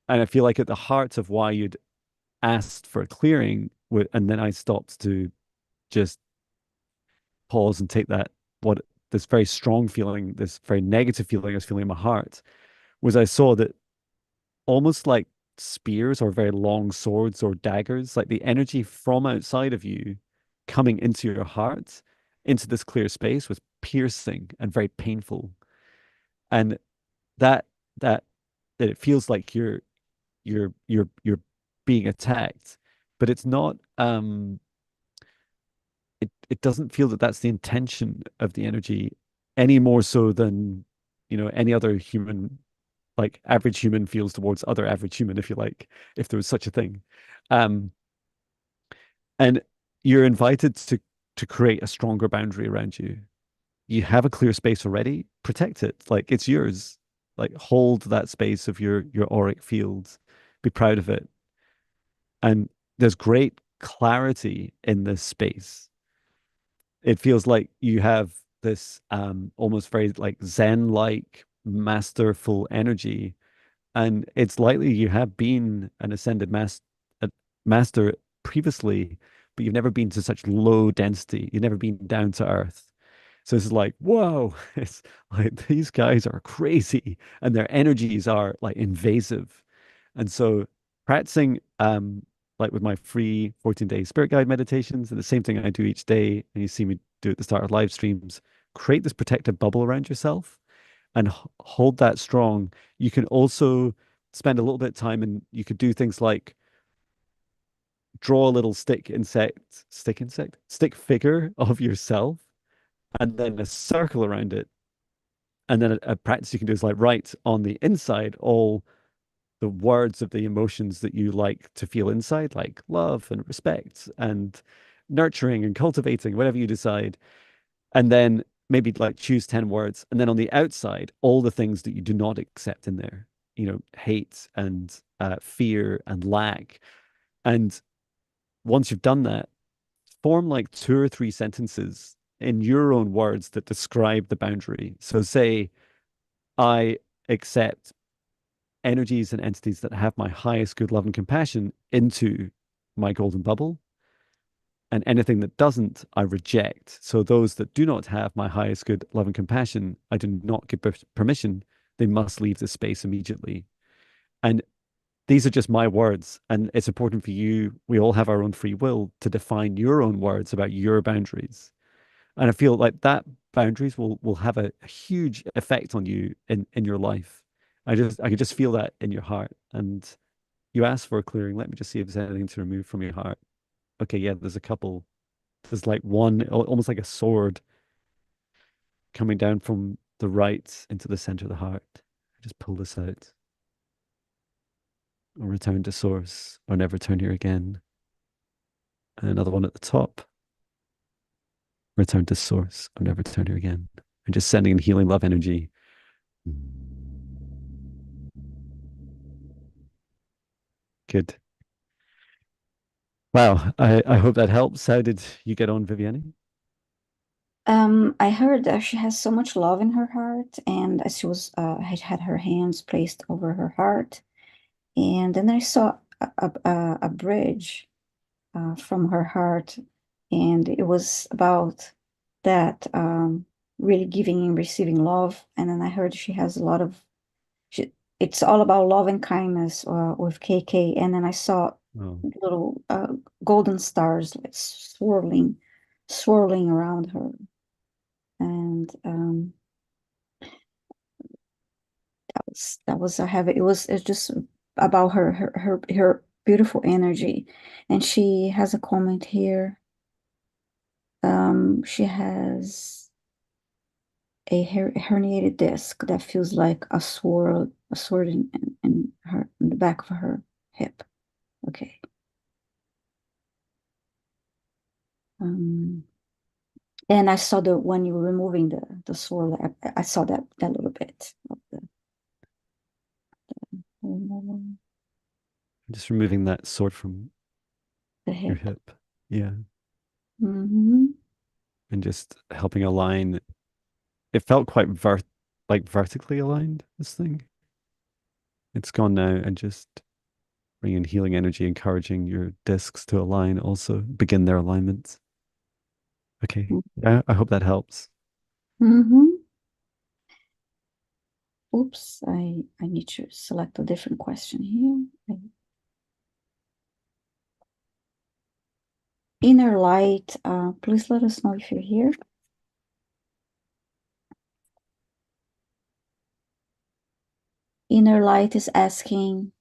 And I feel like at the heart of why you'd asked for a clearing, and then I stopped to just pause and take that what this very strong feeling, this very negative feeling I was feeling in my heart, was I saw that almost like spears or very long swords or daggers, like the energy from outside of you coming into your heart, into this clear space was piercing and very painful. And that that that it feels like you're being attacked, but it's not it doesn't feel that that's the intention of the energy any more so than any other human, like average human feels towards other average human, if you like, if there was such a thing. um and you're invited to create a stronger boundary around you. You have a clear space already, protect it like it's yours. Like hold that space of your auric field, be proud of it. And there's great clarity in this space. It feels like you have this almost very like Zen like masterful energy. And it's likely you have been an ascended master previously, but you've never been to such low density. You've never been down to earth. So it's like, whoa, it's like these guys are crazy and their energies are like invasive. And so practicing like with my free 14-day spirit guide meditations, and the same thing I do each day, and you see me do at the start of live streams, create this protective bubble around yourself and hold that strong. You can also spend a little bit of time and you could do things like draw a little stick figure of yourself and then a circle around it. And then a practice you can do is like write on the inside all the words of the emotions that you like to feel inside, like love and respect and nurturing and cultivating, whatever you decide. And then maybe like choose 10 words. And then on the outside, all the things that you do not accept in there, hate and fear and lack. And once you've done that, form like two or three sentences in your own words that describe the boundary. So say, I accept energies and entities that have my highest good, love, and compassion into my golden bubble. And anything that doesn't, I reject. So those that do not have my highest good, love, and compassion, I do not give permission. They must leave the space immediately. And these are just my words. And it's important for you. We all have our own free will to define your own words about your boundaries. And I feel like that boundaries will have a huge effect on you in your life. I could just feel that in your heart. And you asked for a clearing. Let me just see if there's anything to remove from your heart. Okay, yeah, there's a couple. There's like one, almost like a sword coming down from the right into the center of the heart. Just pull this out. Or return to source, or never return here again. And another one at the top. Return to source, or never return here again. And just sending in healing love energy. Good. Wow. I hope that helps. How did you get on, Viviani? I heard that she has so much love in her heart, and as she was had her hands placed over her heart, and then I saw a bridge from her heart, and it was about that really giving and receiving love. And then I heard she has a lot of it's all about love and kindness with KK. And then I saw Oh, little golden stars like swirling around her. And that was a heavy. It's just about her beautiful energy. And she has a comment here. She has a herniated disc that feels like a sword in the back of her hip. Okay. Um, and I saw the when you were removing the sword, I saw that little bit of just removing that sword from the your hip. hip. Yeah. Hmm. And just helping align. It felt quite vertically aligned, this thing. It's gone now, and just bringing healing energy, encouraging your discs to align, also begin their alignment. Okay. Yeah, I hope that helps. Hmm. Oops, I need to select a different question here. Inner light, please let us know if you're here. Inner light is asking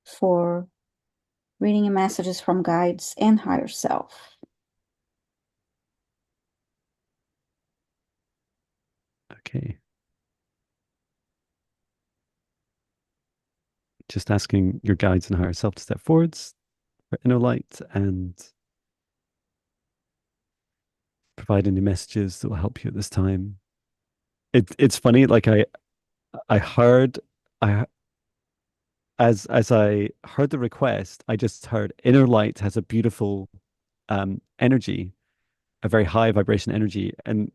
for reading messages from guides and higher self. Okay. Just asking your guides and higher self to step forwards for inner light and provide any messages that will help you at this time. It's funny, like I heard I as I heard the request, I just heard inner light has a beautiful energy, a very high vibration energy, and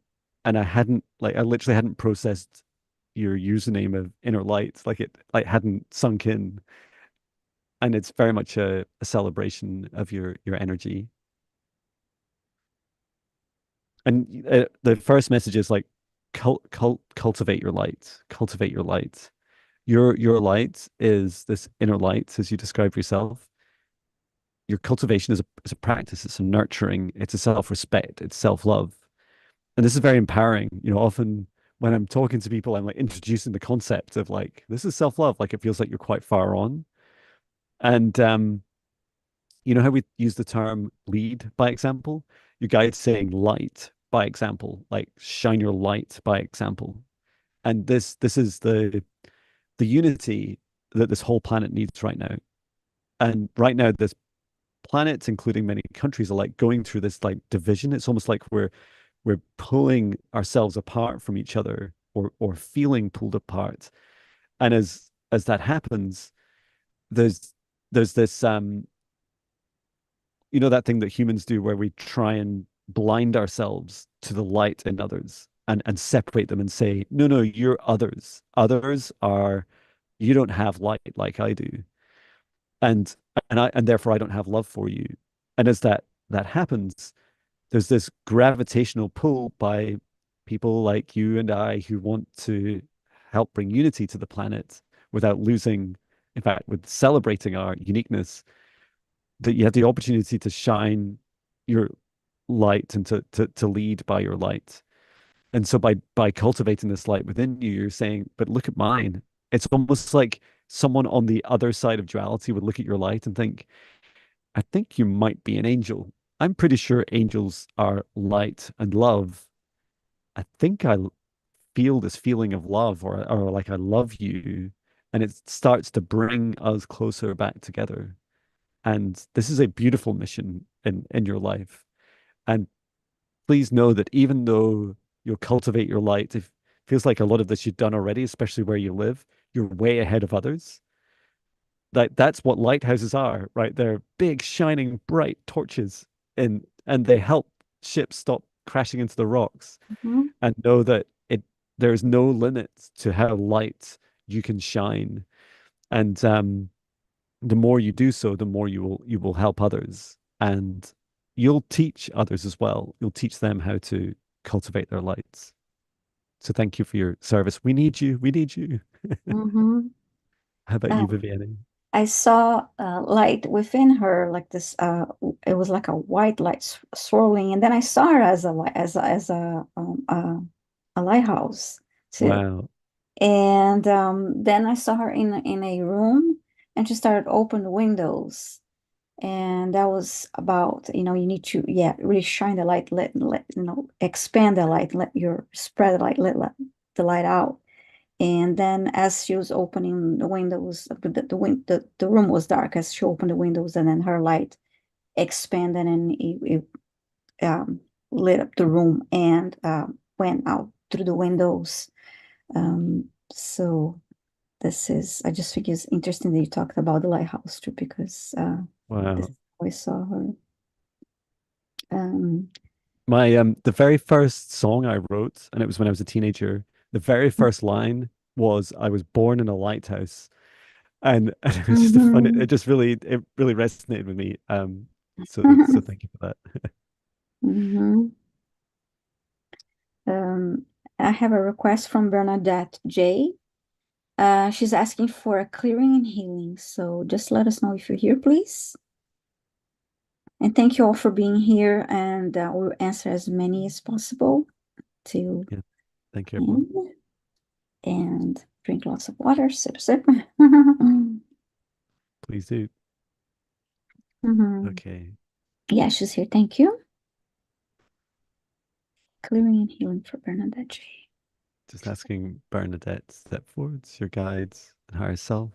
I literally hadn't processed your username of inner light, like it like hadn't sunk in, and it's very much a celebration of your energy. And the first message is like cultivate your light, cultivate your light. Your light is this inner light, as you describe yourself. Your cultivation is a practice, it's a nurturing, it's a self-respect, it's self-love. And this is very empowering. Often when I'm talking to people, I'm like introducing the concept of like, this is self-love. Like it feels like you're quite far on. And you know how we use the term lead by example? Your guide's saying light by example, like shine your light by example. And this is the unity that this whole planet needs right now. And right now, this planets, including many countries, are like going through this like division. It's almost like we're pulling ourselves apart from each other or feeling pulled apart. And as that happens, there's there's this that thing that humans do where we try and blind ourselves to the light in others and separate them and say, no, no, you're others. Others are you don't have light like I do. And and therefore I don't have love for you. And as that happens, there's this gravitational pull by people like you and I who want to help bring unity to the planet without losing, in fact, with celebrating our uniqueness, that you have the opportunity to shine your light and to lead by your light. And so by cultivating this light within you, you're saying, but look at mine. It's almost like someone on the other side of duality would look at your light and think, I think you might be an angel. I'm pretty sure angels are light and love. I think I feel this feeling of love or like I love you. And it starts to bring us closer back together. And this is a beautiful mission in your life. And please know that even though you'll cultivate your light, it feels like a lot of this you've done already, especially where you live, you're way ahead of others. That's what lighthouses are, right? They're big, shining, bright torches, and they help ships stop crashing into the rocks Mhm. and know that there's no limit to how light you can shine. And the more you do so, the more you will help others, and you'll teach others as well. You'll teach them how to cultivate their lights. So thank you for your service. We need you. We need you. Mhm. How about you, Um, Viviane? I saw light within her, like this. It was like a white light swirling, and then I saw her as a a lighthouse too. Wow. And then I saw her in a room, and she started open the windows. And that was about, you need to, yeah, really shine the light, expand the light, let your spread the light, let the light out. And then as she was opening the windows, the room was dark as she opened the windows, and then her light expanded and it lit up the room and went out through the windows. So I just think it's interesting that you talked about the lighthouse too, because this is Wow. how I saw her. Um, My the very first song I wrote, and it was when I was a teenager, the very first line was I was born in a lighthouse. And it was just a fun mhm, it really resonated with me. So thank you for that. mhm. Um, I have a request from Bernadette J. She's asking for a clearing and healing. So just let us know if you're here, please. And thank you all for being here. And we'll answer as many as possible to Yeah, thank you, everyone. end. And drink lots of water, sip, sip. Please do. Mhm. Okay. Yeah, she's here. Thank you. Clearing and healing for Bernadette J. Just asking Bernadette to step forwards, your guides and higher self,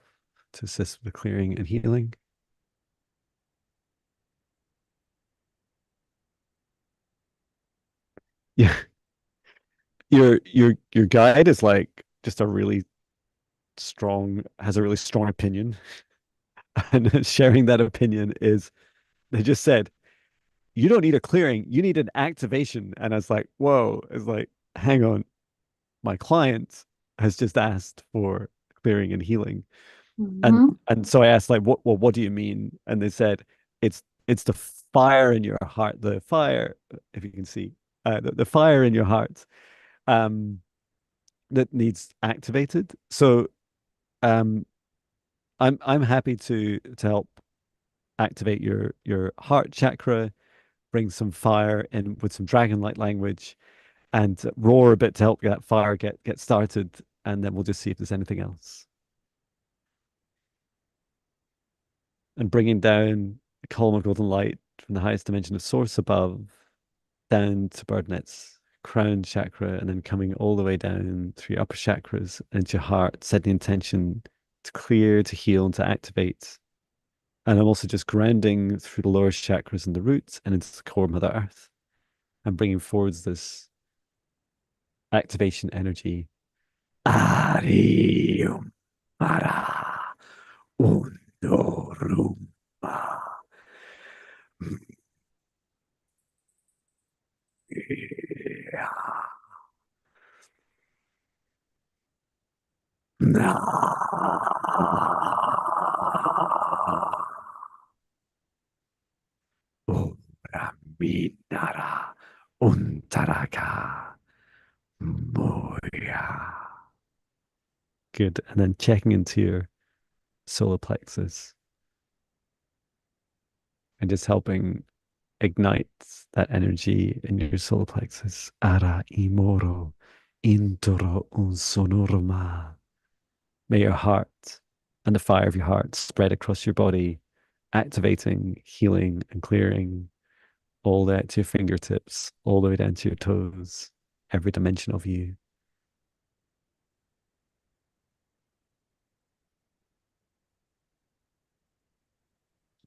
to assist with the clearing and healing. Yeah, your guide is like just a really has a really strong opinion, and sharing that opinion is they just said you don't need a clearing, you need an activation. And I was like, whoa, it's like, hang on, my client has just asked for clearing and healing. And Mhm. and so I asked, like, what do you mean? And they said, it's the fire in your heart, the fire, if you can see, the fire in your heart, um, that needs activated. So um, I'm happy to help activate your heart chakra, bring some fire in with some dragon-like language, and roar a bit to help that fire get started, and then we'll just see if there's anything else. And bringing down a column of golden light from the highest dimension of source above down to Bernadette's crown chakra, and then coming all the way down through your upper chakras into your heart, setting the intention to clear, to heal, and to activate. And I'm also just grounding through the lower chakras and the roots and into the core of Mother Earth. And bringing forwards this activation energy. Arium para undorumba. Na. Ora minara untaraka moya. Good. And then checking into your solar plexus and just helping ignite that energy in your solar plexus. Ara imoro intoro un sonoroma. May your heart and the fire of your heart spread across your body, activating, healing, and clearing all the way to your fingertips, all the way down to your toes, every dimension of you.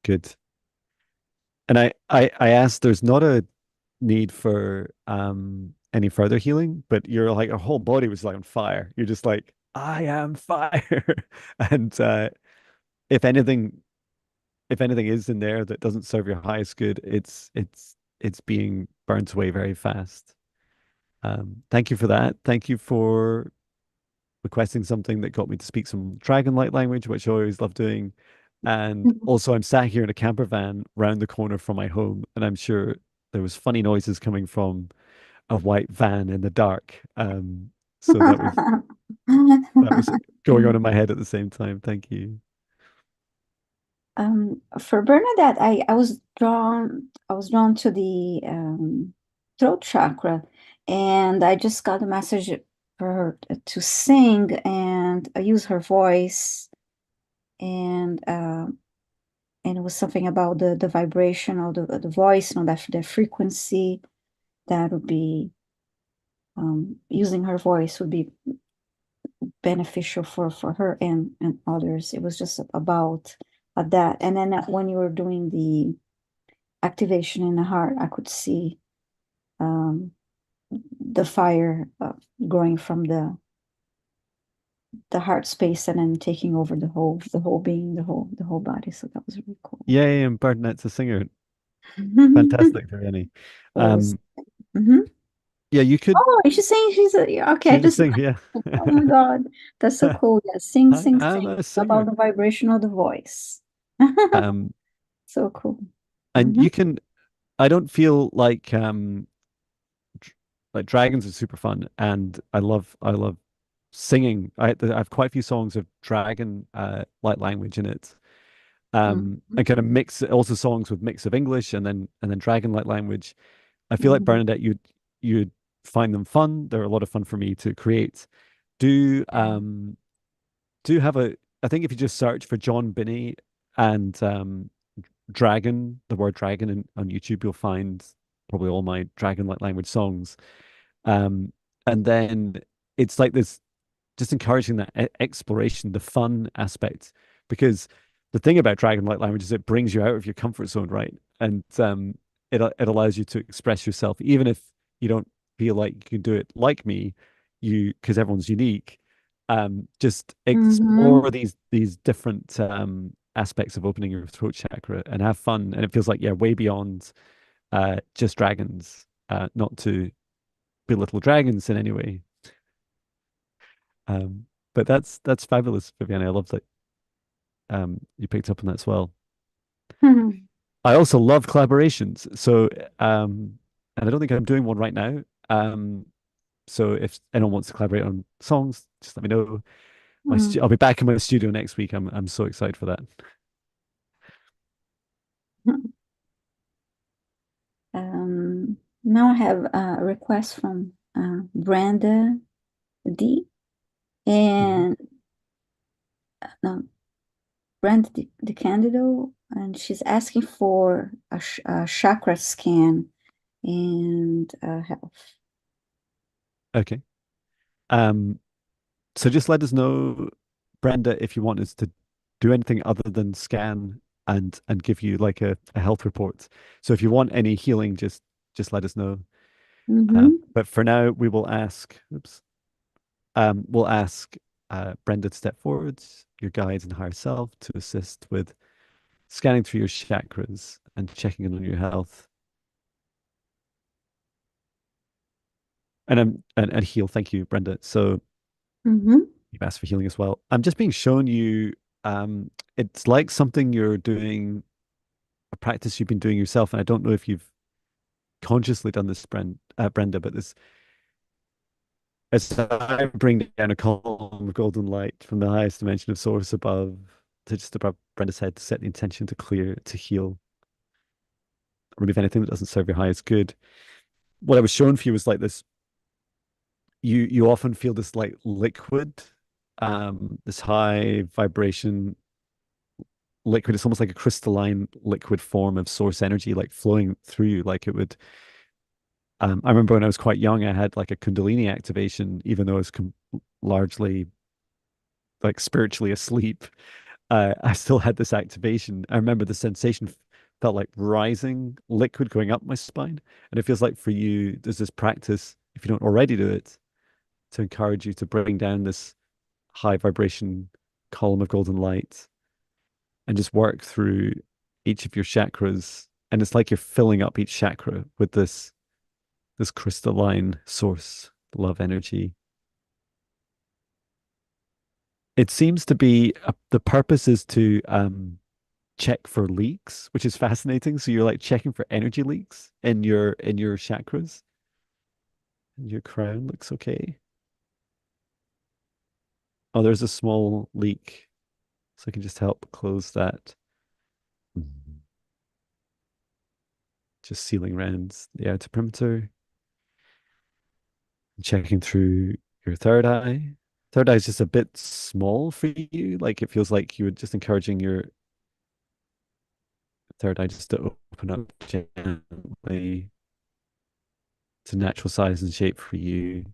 Good. And I asked, there's not a need for any further healing, but you're like, your whole body was like on fire. You're just like, I am fire. And if anything, if anything is in there that doesn't serve your highest good, it's being burnt away very fast. Thank you for that. Thank you for requesting something that got me to speak some dragon light language, which I always love doing. And also, I'm sat here in a camper van round the corner from my home, and I'm sure there was funny noises coming from a white van in the dark. So that was going on in my head at the same time. Thank you. For Bernadette, I was drawn to the throat chakra, and I just got a message for her to sing and use her voice, and and it was something about the vibration of the voice, you know, that the frequency that would be using her voice would be beneficial for her and others. It was just about that. And then when you were doing the activation in the heart, I could see um, the fire growing from the heart space and then taking over the whole being, the whole body. So that was really cool. Yay, and Bernadette's a singer. It Fantastic, Viviani. was. Um, Mhm. yeah, you could Oh, she's saying she's a, okay. I she's a just singer, yeah. oh my God, that's so cool. Yeah, sing, I sing, am sing a about singer. the vibration of the voice. Um, So cool. and Hmm. you can I don't feel like dragons are super fun, and I love singing. I have quite a few songs of dragon like language in it. Hmm. And kind of mix also songs with mix of English and then dragon like language. I feel like Hmm. Bernadette, you'd find them fun. They're a lot of fun for me to create. Do do have a I think if you just search for John Binney and dragon, the word dragon on YouTube, you'll find probably all my dragon like language songs. And then it's like this just encouraging that exploration, the fun aspect, because the thing about dragon light language is it brings you out of your comfort zone, right? And it allows you to express yourself, even if you don't feel like you can do it like me, you because everyone's unique. Just Hmm. explore these different aspects of opening your throat chakra and have fun, and it feels like yeah, way beyond just dragons. Not to belittle dragons in any way. Um, but that's fabulous, Viviana. I love that you picked up on that as well. I also love collaborations. So and I don't think I'm doing one right now. So if anyone wants to collaborate on songs, just let me know. I'll be back in my studio next week. I'm so excited for that. Now I have a request from Brenda D. Mhm. And um, Brenda the Candido, and she's asking for a chakra scan and health. Okay. Um, so just let us know, Brenda, if you want us to do anything other than scan and give you like a health report. So if you want any healing, just let us know. Mm-hmm. But for now, we will ask, oops, we'll ask Brenda to step forward, your guides and higher self, to assist with scanning through your chakras and checking in on your health and heal. Thank you, Brenda. So Mm-hmm. you've asked for healing as well. I'm just being shown you. It's like something you're doing, a practice you've been doing yourself, and I don't know if you've consciously done this, Brenda, but this as I bring down a column of golden light from the highest dimension of source above to just above Brenda's head to set the intention to clear, to heal, remove anything that doesn't serve your highest good. What I was showing for you was like this. You often feel this like liquid, this high vibration liquid. It's almost like a crystalline liquid form of source energy, like flowing through you, like it would. I remember when I was quite young, I had like a Kundalini activation, even though I was largely like spiritually asleep. I still had this activation. I remember the sensation felt like rising liquid going up my spine. And it feels like for you, there's this practice, if you don't already do it, to encourage you to bring down this high vibration column of golden light and just work through each of your chakras. And it's like you're filling up each chakra with this crystalline source love energy. It seems to be the purpose is to check for leaks, which is fascinating. So you're like checking for energy leaks in your chakras. And your crown looks okay. Oh, there's a small leak, so I can just help close that. Just sealing around the outer perimeter, checking through your third eye. Third eye is just a bit small for you. Like it feels like you were just encouraging your third eye just to open up gently to natural size and shape for you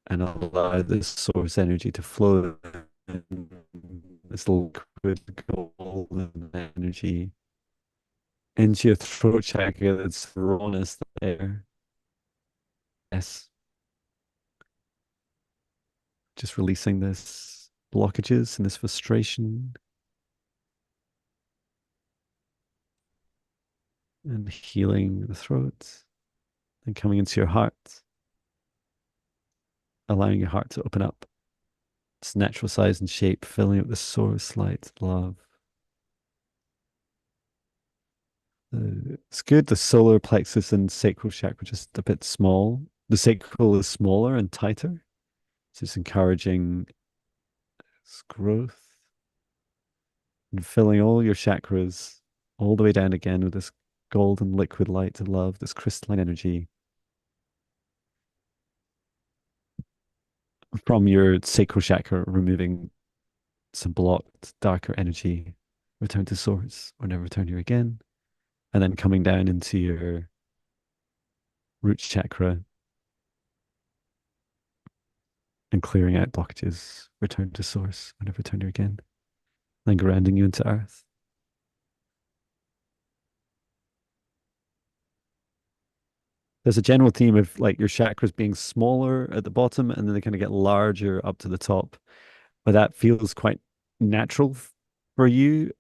and allow this source energy to flow in, this liquid golden energy into your throat chakra that's rawness there. Yes, just releasing this blockages and this frustration and healing the throat and coming into your heart, allowing your heart to open up its natural size and shape, filling it with source light, love. It's good. The solar plexus and sacral chakra just a bit small. The sacral is smaller and tighter. So it's encouraging growth and filling all your chakras all the way down again with this golden liquid light of love, this crystalline energy from your sacral chakra, removing some blocked, darker energy. Return to source or never return here again. And then coming down into your root chakra and clearing out blockages. Return to source or never return here again. Then grounding you into earth. There's a general theme of like your chakras being smaller at the bottom and then they kind of get larger up to the top. But that feels quite natural for you,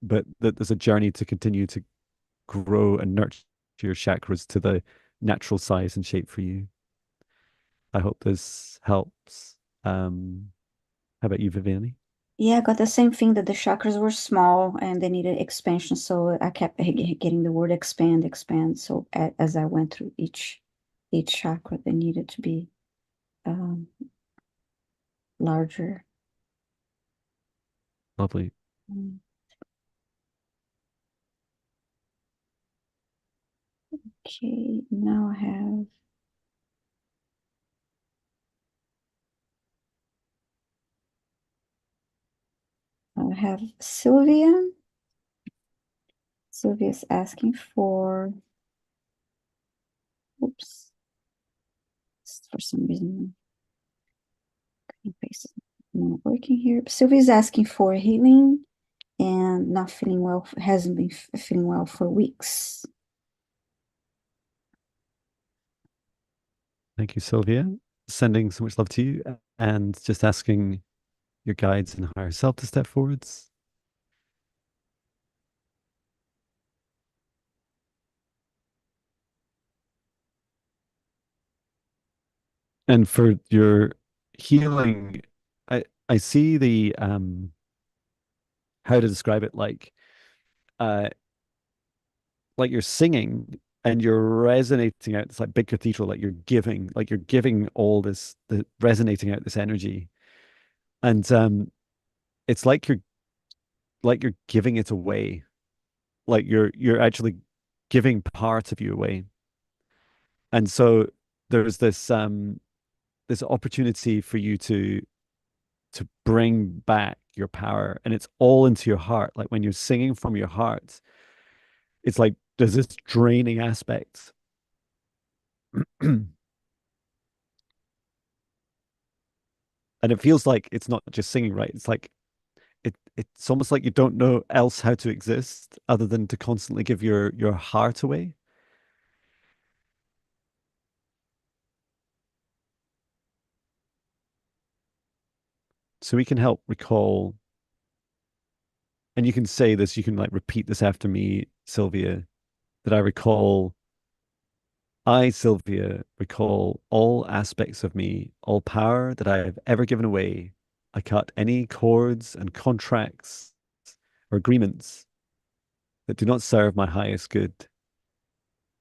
but that there's a journey to continue to grow and nurture your chakras to the natural size and shape for you. I hope this helps. How about you, Viviani? Yeah, I got the same thing that the chakras were small and they needed expansion. So I kept getting the word expand, expand. So as I went through each chakra, they needed to be um, larger. Lovely. Mm. Okay, now I have Sylvia. Sylvia's asking for, oops, for some reason, paste is not working here. Sylvia's asking for healing and not feeling well, hasn't been feeling well for weeks. Thank you, Sylvia. Sending so much love to you and just asking your guides and higher self to step forwards. And for your healing, I see the how to describe it uh like you're singing and you're resonating out this like big cathedral, like you're giving all this the resonating out this energy. And it's like you're giving it away. Like you're actually giving part of you away. And so there's this opportunity for you to bring back your power and it's all into your heart. Like when you're singing from your heart, it's like there's this draining aspect. And it feels like it's not just singing, right? It's like it's almost like you don't know else how to exist other than to constantly give your heart away. So we can help recall, and you can say this, you can like repeat this after me, Sylvia, that I recall, I, Sylvia, recall all aspects of me, all power that I have ever given away. I cut any cords and contracts or agreements that do not serve my highest good.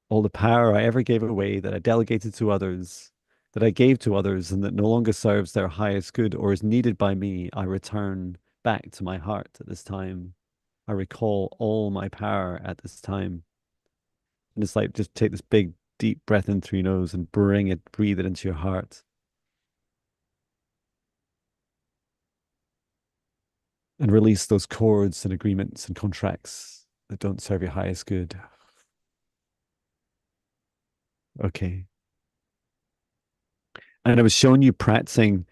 All the power I ever gave away that I delegated to others that I gave to others and that no longer serves their highest good or is needed by me, I return back to my heart at this time. I recall all my power at this time. And it's like just take this big, deep breath in through your nose and breathe it into your heart and release those cords and agreements and contracts that don't serve your highest good. Okay. And I was showing you practicing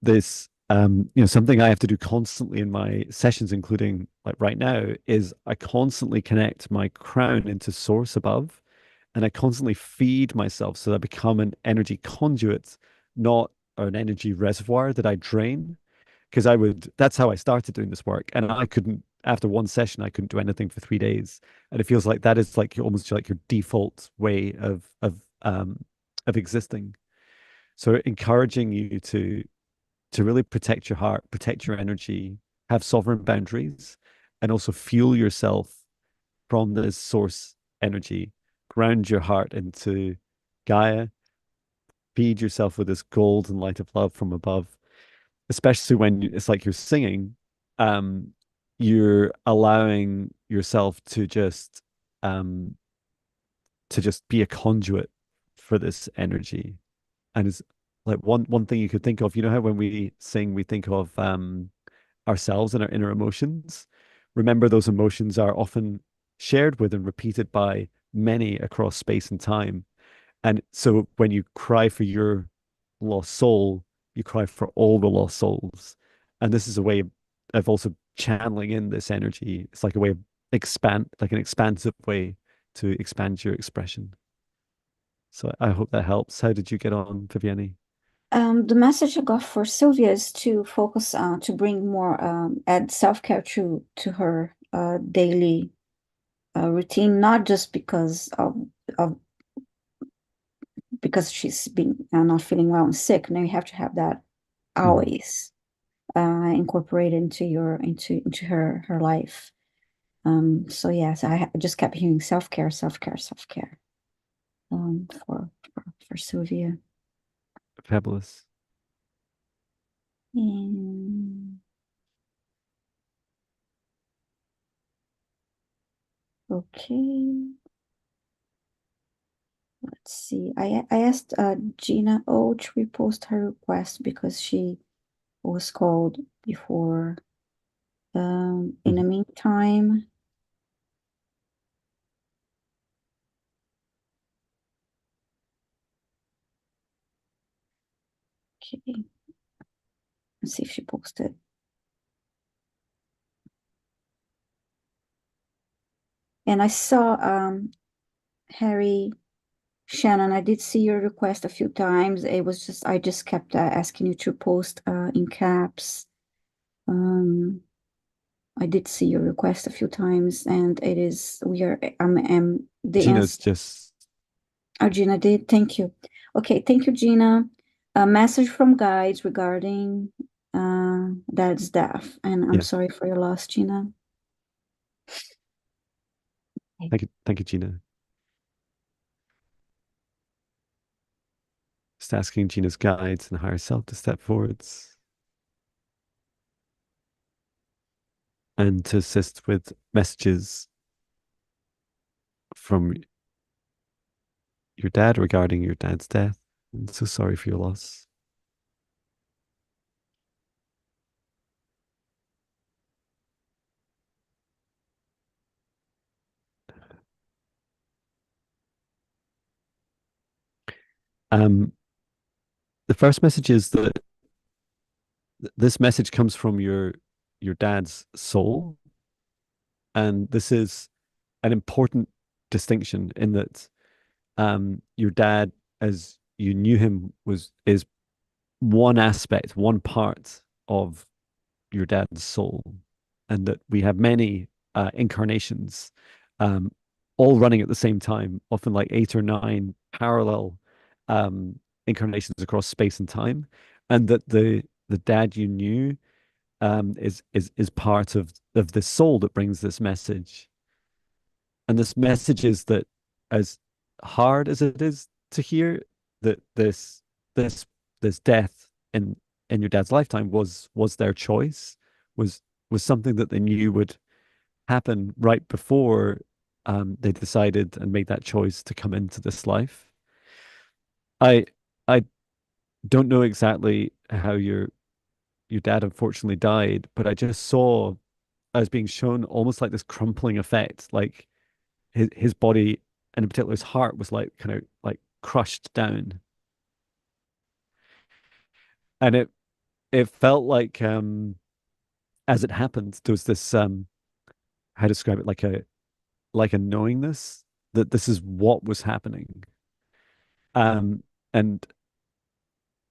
this, something I have to do constantly in my sessions, including like right now, is I constantly connect my crown into source above, and I constantly feed myself so that I become an energy conduit, not an energy reservoir that I drain. Because that's how I started doing this work. And I couldn't, after one session, I couldn't do anything for 3 days. And it feels like that is like almost like your default way of existing. So encouraging you to really protect your heart, protect your energy, have sovereign boundaries, and also fuel yourself from this source energy. Ground your heart into Gaia, feed yourself with this golden light of love from above, especially when it's like you're singing, um, you're allowing yourself um, to just be a conduit for this energy. And it's like one thing you could think of, you know how when we sing, we think of ourselves and our inner emotions. Remember, those emotions are often shared with and repeated by many across space and time. And so when you cry for your lost soul, you cry for all the lost souls. And this is a way of also channeling in this energy. It's like a way of like an expansive way to expand your expression. So I hope that helps. How did you get on, Viviani? The message I got for Sylvia is to focus to bring more add self-care to her daily routine, not just of because she's been not feeling well and sick. Now you have to have that Mhm. always incorporated into into her life. So yes, I just kept hearing self-care, self-care, self-care for Sylvia. Fabulous. And okay. Let's see. I asked Gina O to repost her request because she was called before. In the Mhm. meantime, okay, let's see if she posted. And I saw Harry Shannon. I did see your request a few times. It was just I just kept asking you to post in caps. Um, I did see your request a few times, and it is we are the Gina's answer. just, Oh, Gina did. Thank you. Okay, thank you, Gina. A message from guides regarding Dad's death, and I'm yeah. sorry for your loss, Gina. Okay. Thank you, Gina. Just asking Gina's guides and higher self to step forwards and to assist with messages from your dad regarding your dad's death. I'm so sorry for your loss. Um, the first message is that this message comes from your dad's soul, and this is an important distinction in that your dad, as you knew him, was is one aspect, one part of your dad's soul, and that we have many incarnations, um, all running at the same time, often like 8 or 9 parallel um, incarnations across space and time, and that the dad you knew is part of the soul that brings this message, and this message is that as hard as it is to hear, that this this death in your dad's lifetime was their choice, was was something that they knew would happen right before they decided and made that choice to come into this life. I I don't know exactly how your dad unfortunately died, but I just saw I was being shown almost like this crumpling effect, like his body and in particular his heart was like kind of like crushed down. And it felt like as it happened, there was this how to describe it, like a knowingness that this is what was happening. And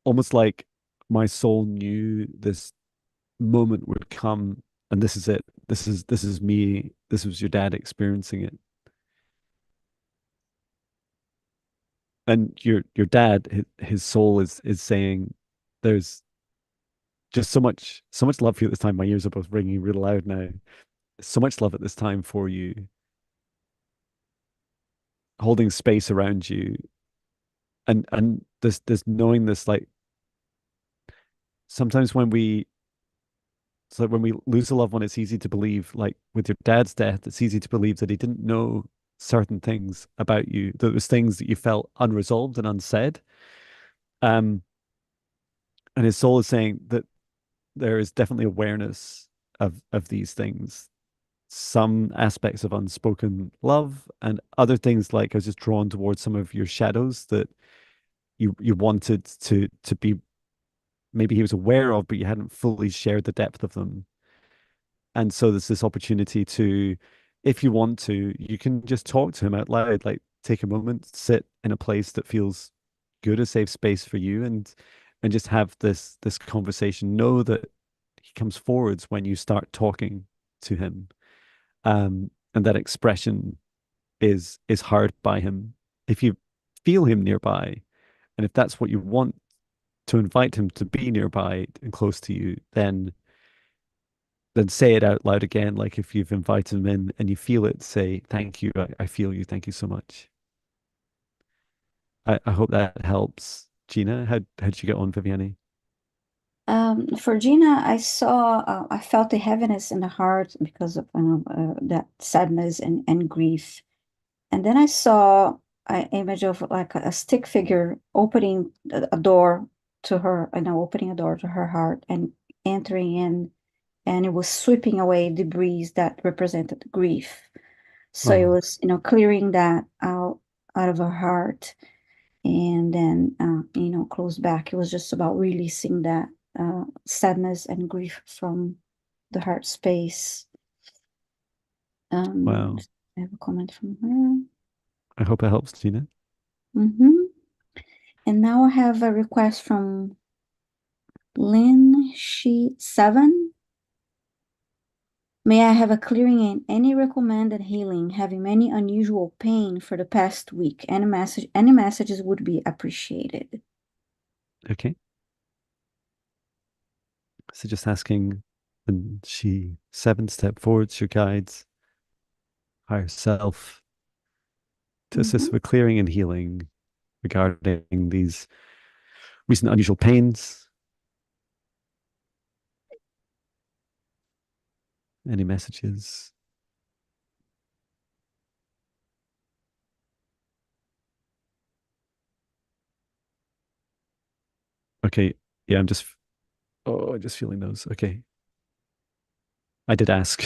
almost like my soul knew this moment would come and this is it. This is me. This was your dad experiencing it. And your dad, his soul is saying there's just so much love for you at this time. My ears are both ringing real loud now. So much love at this time for you, holding space around you, and this knowing this, like sometimes when we lose a loved one, it's easy to believe, like with your dad's death, it's easy to believe that he didn't know certain things about you, that there was things that you felt unresolved and unsaid. Um, and his soul is saying that there is definitely awareness of these things, some aspects of unspoken love, and other things like I was just drawn towards some of your shadows that you wanted to be, maybe he was aware of, but you hadn't fully shared the depth of them. And so there's this opportunity to, if you want to, you can just talk to him out loud, like take a moment, sit in a place that feels good, a safe space for you, and just have this conversation. Know that he comes forwards when you start talking to him. And that expression is heard by him. If you feel him nearby, and if that's what you want, to invite him to be nearby and close to you, then say it out loud again. Like if you've invited him in and you feel it, say, thank you. I feel you. Thank you so much. I hope that helps. Gina, how did you get on, Viviani? For Gina, I felt the heaviness in the heart because of that sadness and grief. And then I saw an image of like a stick figure opening a door to her, opening a door to her heart and entering in, and it was sweeping away debris that represented grief. So it Oh, was, clearing that out of her heart, and then, closed back. It was just about releasing that sadness and grief from the heart space. wow. I have a comment from her. I hope it helps, Gina. Hmm. And now I have a request from Lynn Sheet 7. May I have a clearing in any recommended healing, having many unusual pain for the past week. Any messages would be appreciated. Okay. So just asking, and she seven step forwards, your guides, higher self, to assist Mhm. with clearing and healing regarding these recent unusual pains. Any messages? Okay. Yeah, I'm just feeling those. Okay. I did ask.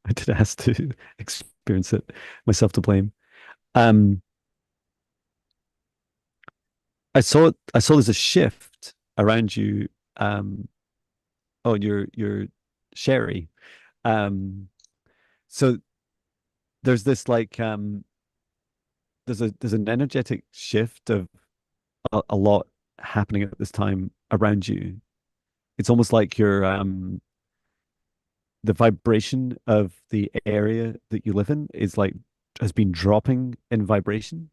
I did ask to experience it. Myself to blame. Um, I saw there's a shift around you. Um, oh, you're Sherry. Um, so there's this like there's an energetic shift of a lot happening at this time around you. It's almost like the vibration of the area that you live in is like has been dropping in vibration,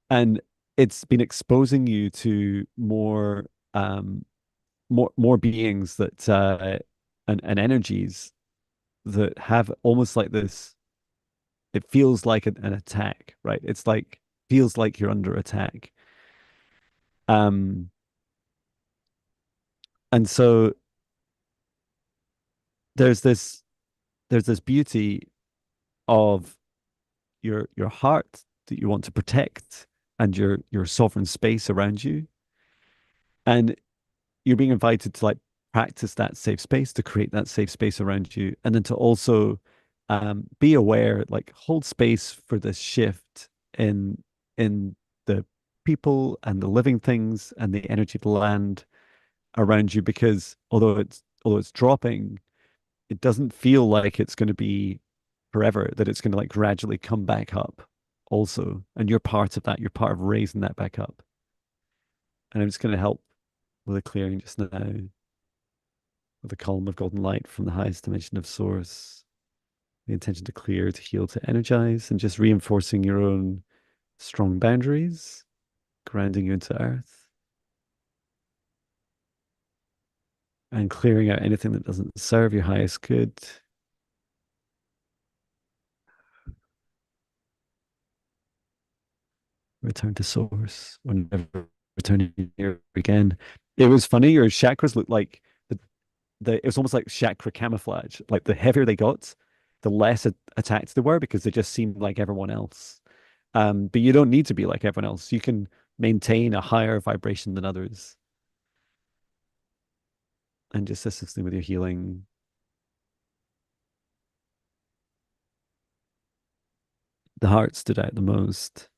and it's been exposing you to more beings that and energies that have almost like this. It feels like an attack, right? It's like feels like you're under attack. Um, And so there's this there's this beauty of your heart that you want to protect and your sovereign space around you. And you're being invited to like practice that safe space, to create that safe space around you, and then to also be aware, like hold space for this shift in the people and the living things and the energy of the land around you, because although it's dropping, it doesn't feel like it's going to be forever, that it's going to like gradually come back up also. And you're part of that. You're part of raising that back up. And I'm just going to help with a clearing just now with a column of golden light from the highest dimension of source. The intention to clear, to heal, to energize, and just reinforcing your own strong boundaries, grounding you into earth, and clearing out anything that doesn't serve your highest good. Return to source whenever returning here again. It was funny, your chakras looked like it was almost like chakra camouflage. Like the heavier they got, the less attacked they were because they just seemed like everyone else. But you don't need to be like everyone else. You can maintain a higher vibration than others and just assisting with your healing. The heart stood out the most.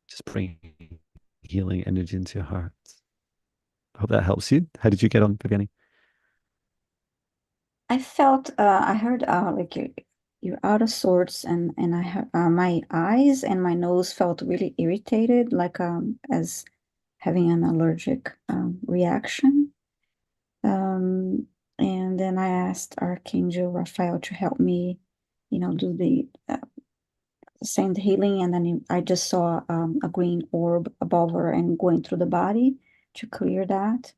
Just bringing healing energy into your heart. I hope that helps you. How did you get on, Viviani? I felt, I heard like you're out of sorts, and I heard my eyes and my nose felt really irritated, like as having an allergic reaction. Um, and then I asked Archangel Raphael to help me, do the send healing, and then I just saw a green orb above her and going through the body to clear that.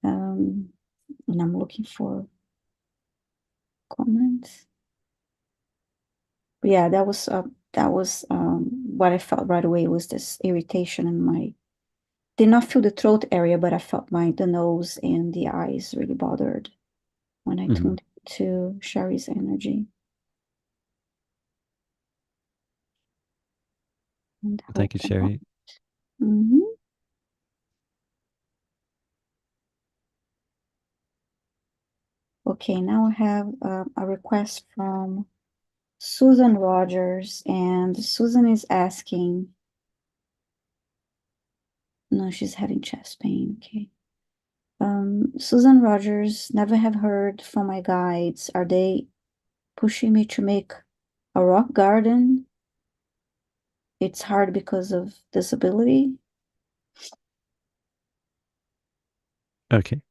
Um, and I'm looking for comments. But yeah, that was what I felt right away was this irritation in my did not feel the throat area, but I felt the nose and the eyes really bothered when I Mhm. tuned to Sherry's energy and Thank hope you, them out. Sherry. Mhm. Okay, now I have a request from Susan Rogers, and Susan is asking, no, she's having chest pain. Okay. Susan Rogers, never have heard from my guides. Are they pushing me to make a rock garden? It's hard because of disability. Okay.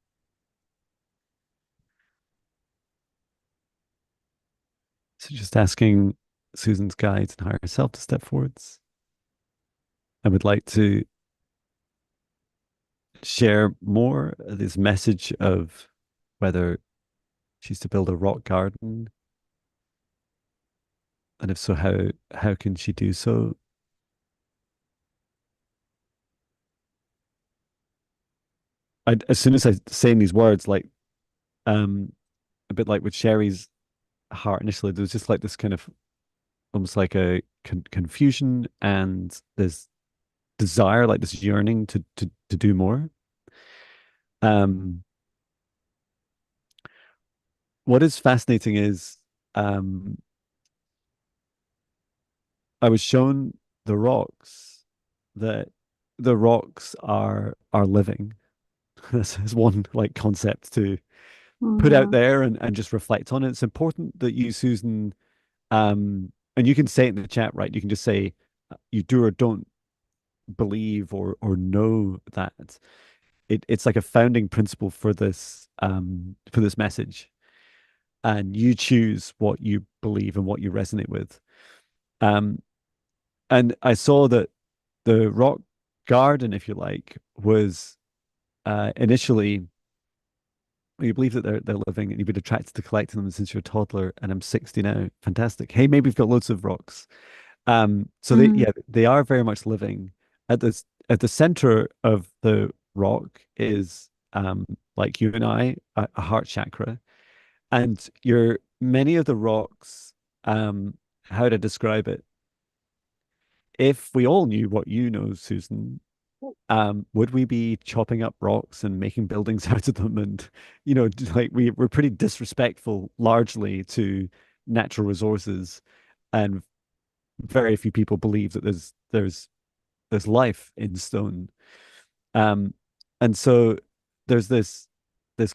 So just asking Susan's guides and higher self to step forwards. I would like to share more this message of whether she's to build a rock garden, and if so, how can she do so? As soon as I saying these words, like um, a bit like with Sherry's heart initially, there was just like this kind of almost like a confusion and this desire, like this yearning to do more. Um, what is fascinating is um, I was shown the rocks that the rocks are living. This is one like concept to put out Mm-hmm. there and just reflect on it. It's important that you, Susan, and you can say it in the chat, right? You can just say you do or don't believe or know that. It's like a founding principle for this message. And you choose what you believe and what you resonate with. Um, and I saw that the rock garden, if you like, was initially you believe that they're living and you've been attracted to collecting them since you're a toddler, and I'm 60 now. Fantastic. Hey, maybe we've got loads of rocks. So they, Mm, yeah, they are very much living. At the center of the rock is like you and I, a heart chakra. And your many of the rocks, how to describe it? If we all knew what you know, Susan, would we be chopping up rocks and making buildings out of them? And like we're pretty disrespectful largely to natural resources, and very few people believe that there's life in stone. Um, and so there's this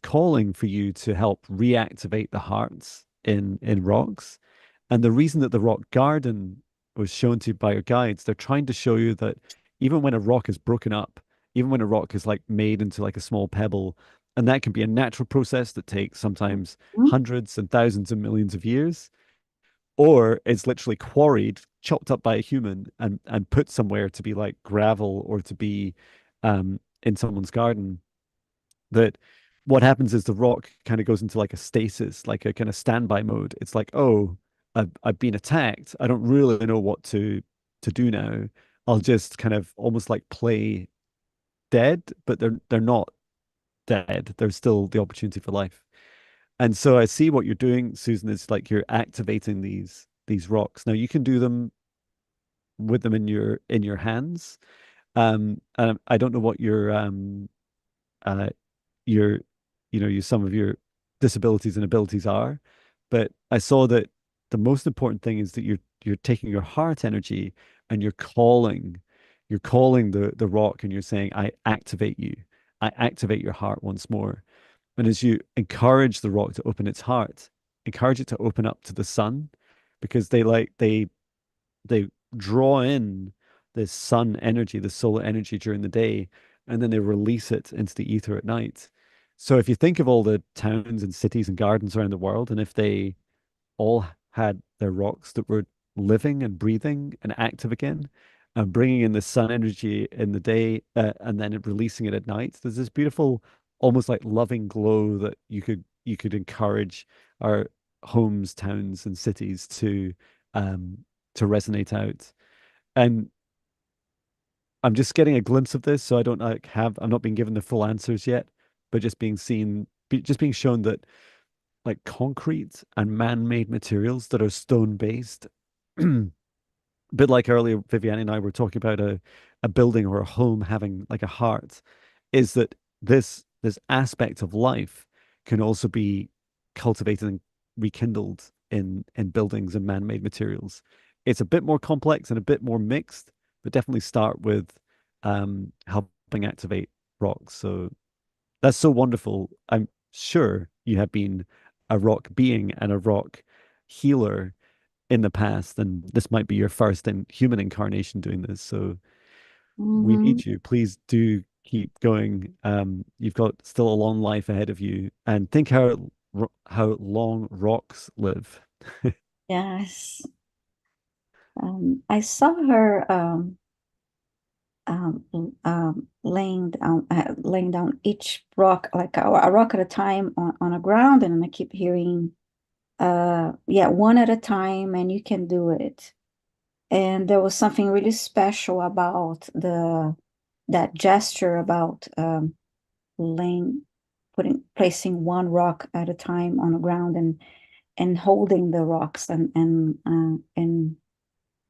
calling for you to help reactivate the hearts in rocks. And the reason that the rock garden was shown to you by your guides, they're trying to show you that even when a rock is broken up, even when a rock is like made into like a small pebble, and that can be a natural process that takes sometimes mm, hundreds and thousands and millions of years, or it's literally quarried, chopped up by a human and put somewhere to be like gravel or to be in someone's garden. That what happens is the rock kind of goes into like a stasis, like a kind of standby mode. It's like, oh, I've been attacked. I don't really know what to do now. I'll just kind of almost like play dead, but they're not dead. There's still the opportunity for life. And so I see what you're doing, Susan, is like you're activating these rocks. Now you can do them with them in your hands. And I don't know what uh your some of your disabilities and abilities are, but I saw that the most important thing is that you're taking your heart energy and you're calling the rock and you're saying, I activate you. I activate your heart once more. And as you encourage the rock to open its heart, encourage it to open up to the sun, because they draw in this sun energy, the solar energy during the day, and then they release it into the ether at night. So if you think of all the towns and cities and gardens around the world, and if they all had their rocks that were living and breathing and active again, and bringing in the sun energy in the day, and then releasing it at night, there's this beautiful, almost like loving glow that you could encourage our homes, towns, and cities um, to resonate out. And I'm just getting a glimpse of this, so I don't like have I'm not being given the full answers yet, but just being shown that like concrete and man-made materials that are stone-based, a bit like earlier Viviane and I were talking about a building or a home having like a heart, is that this aspect of life can also be cultivated and rekindled in buildings and man-made materials. It's a bit more complex and a bit more mixed, but definitely start with helping activate rocks. So that's so wonderful. I'm sure you have been a rock being and a rock healer in the past, and this might be your first in human incarnation doing this. So we mhm. need you. Please do keep going. You've got still a long life ahead of you, and think how long rocks live. Yes. I saw her um, laying down each rock, like a rock at a time on the ground, and I keep hearing, yeah, one at a time, and you can do it. And there was something really special about the that gesture about laying, placing one rock at a time on the ground and holding the rocks and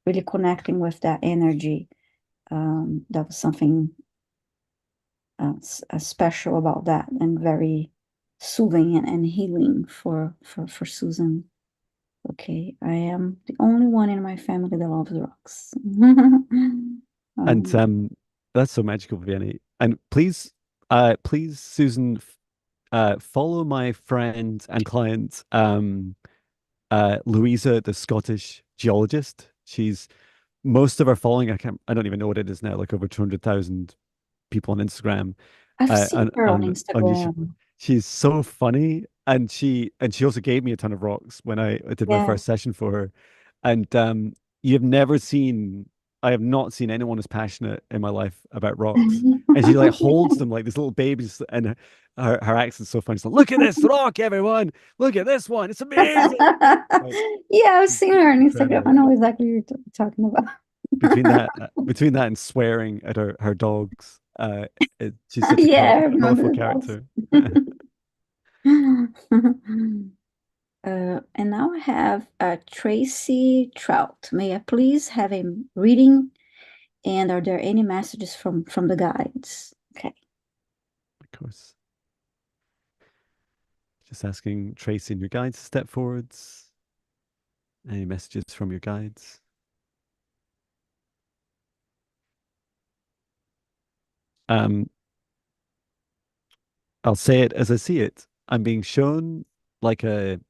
really connecting with that energy. That was something special about that and very soothing and healing for Susan. Okay, I am the only one in my family that loves rocks. And um, that's so magical, Vianney. And please, Susan, follow my friend and client, Louisa, the Scottish geologist. She's most of her following. I don't even know what it is now, like over 200,000 people on Instagram, I've seen her on on YouTube. Instagram. She's so funny, and she also gave me a ton of rocks when I did my Yeah. first session for her. And you've never seen I have not seen anyone as passionate in my life about rocks. And she like holds them like these little babies, and her accent's so funny. She's like, "Look at this rock, everyone! Look at this one! It's amazing!" Like Yeah, I've she's seen her on Instagram. I incredible. know exactly what you're talking about. Between that and swearing at her dogs, she's such a Yeah, I colorful remember the dogs. character. And now I have Tracy Trout. May I please have a reading? And are there any messages from the guides? Okay. Of course. Just asking Tracy and your guides to step forwards. Any messages from your guides? Um, I'll say it as I see it. I'm being shown like it's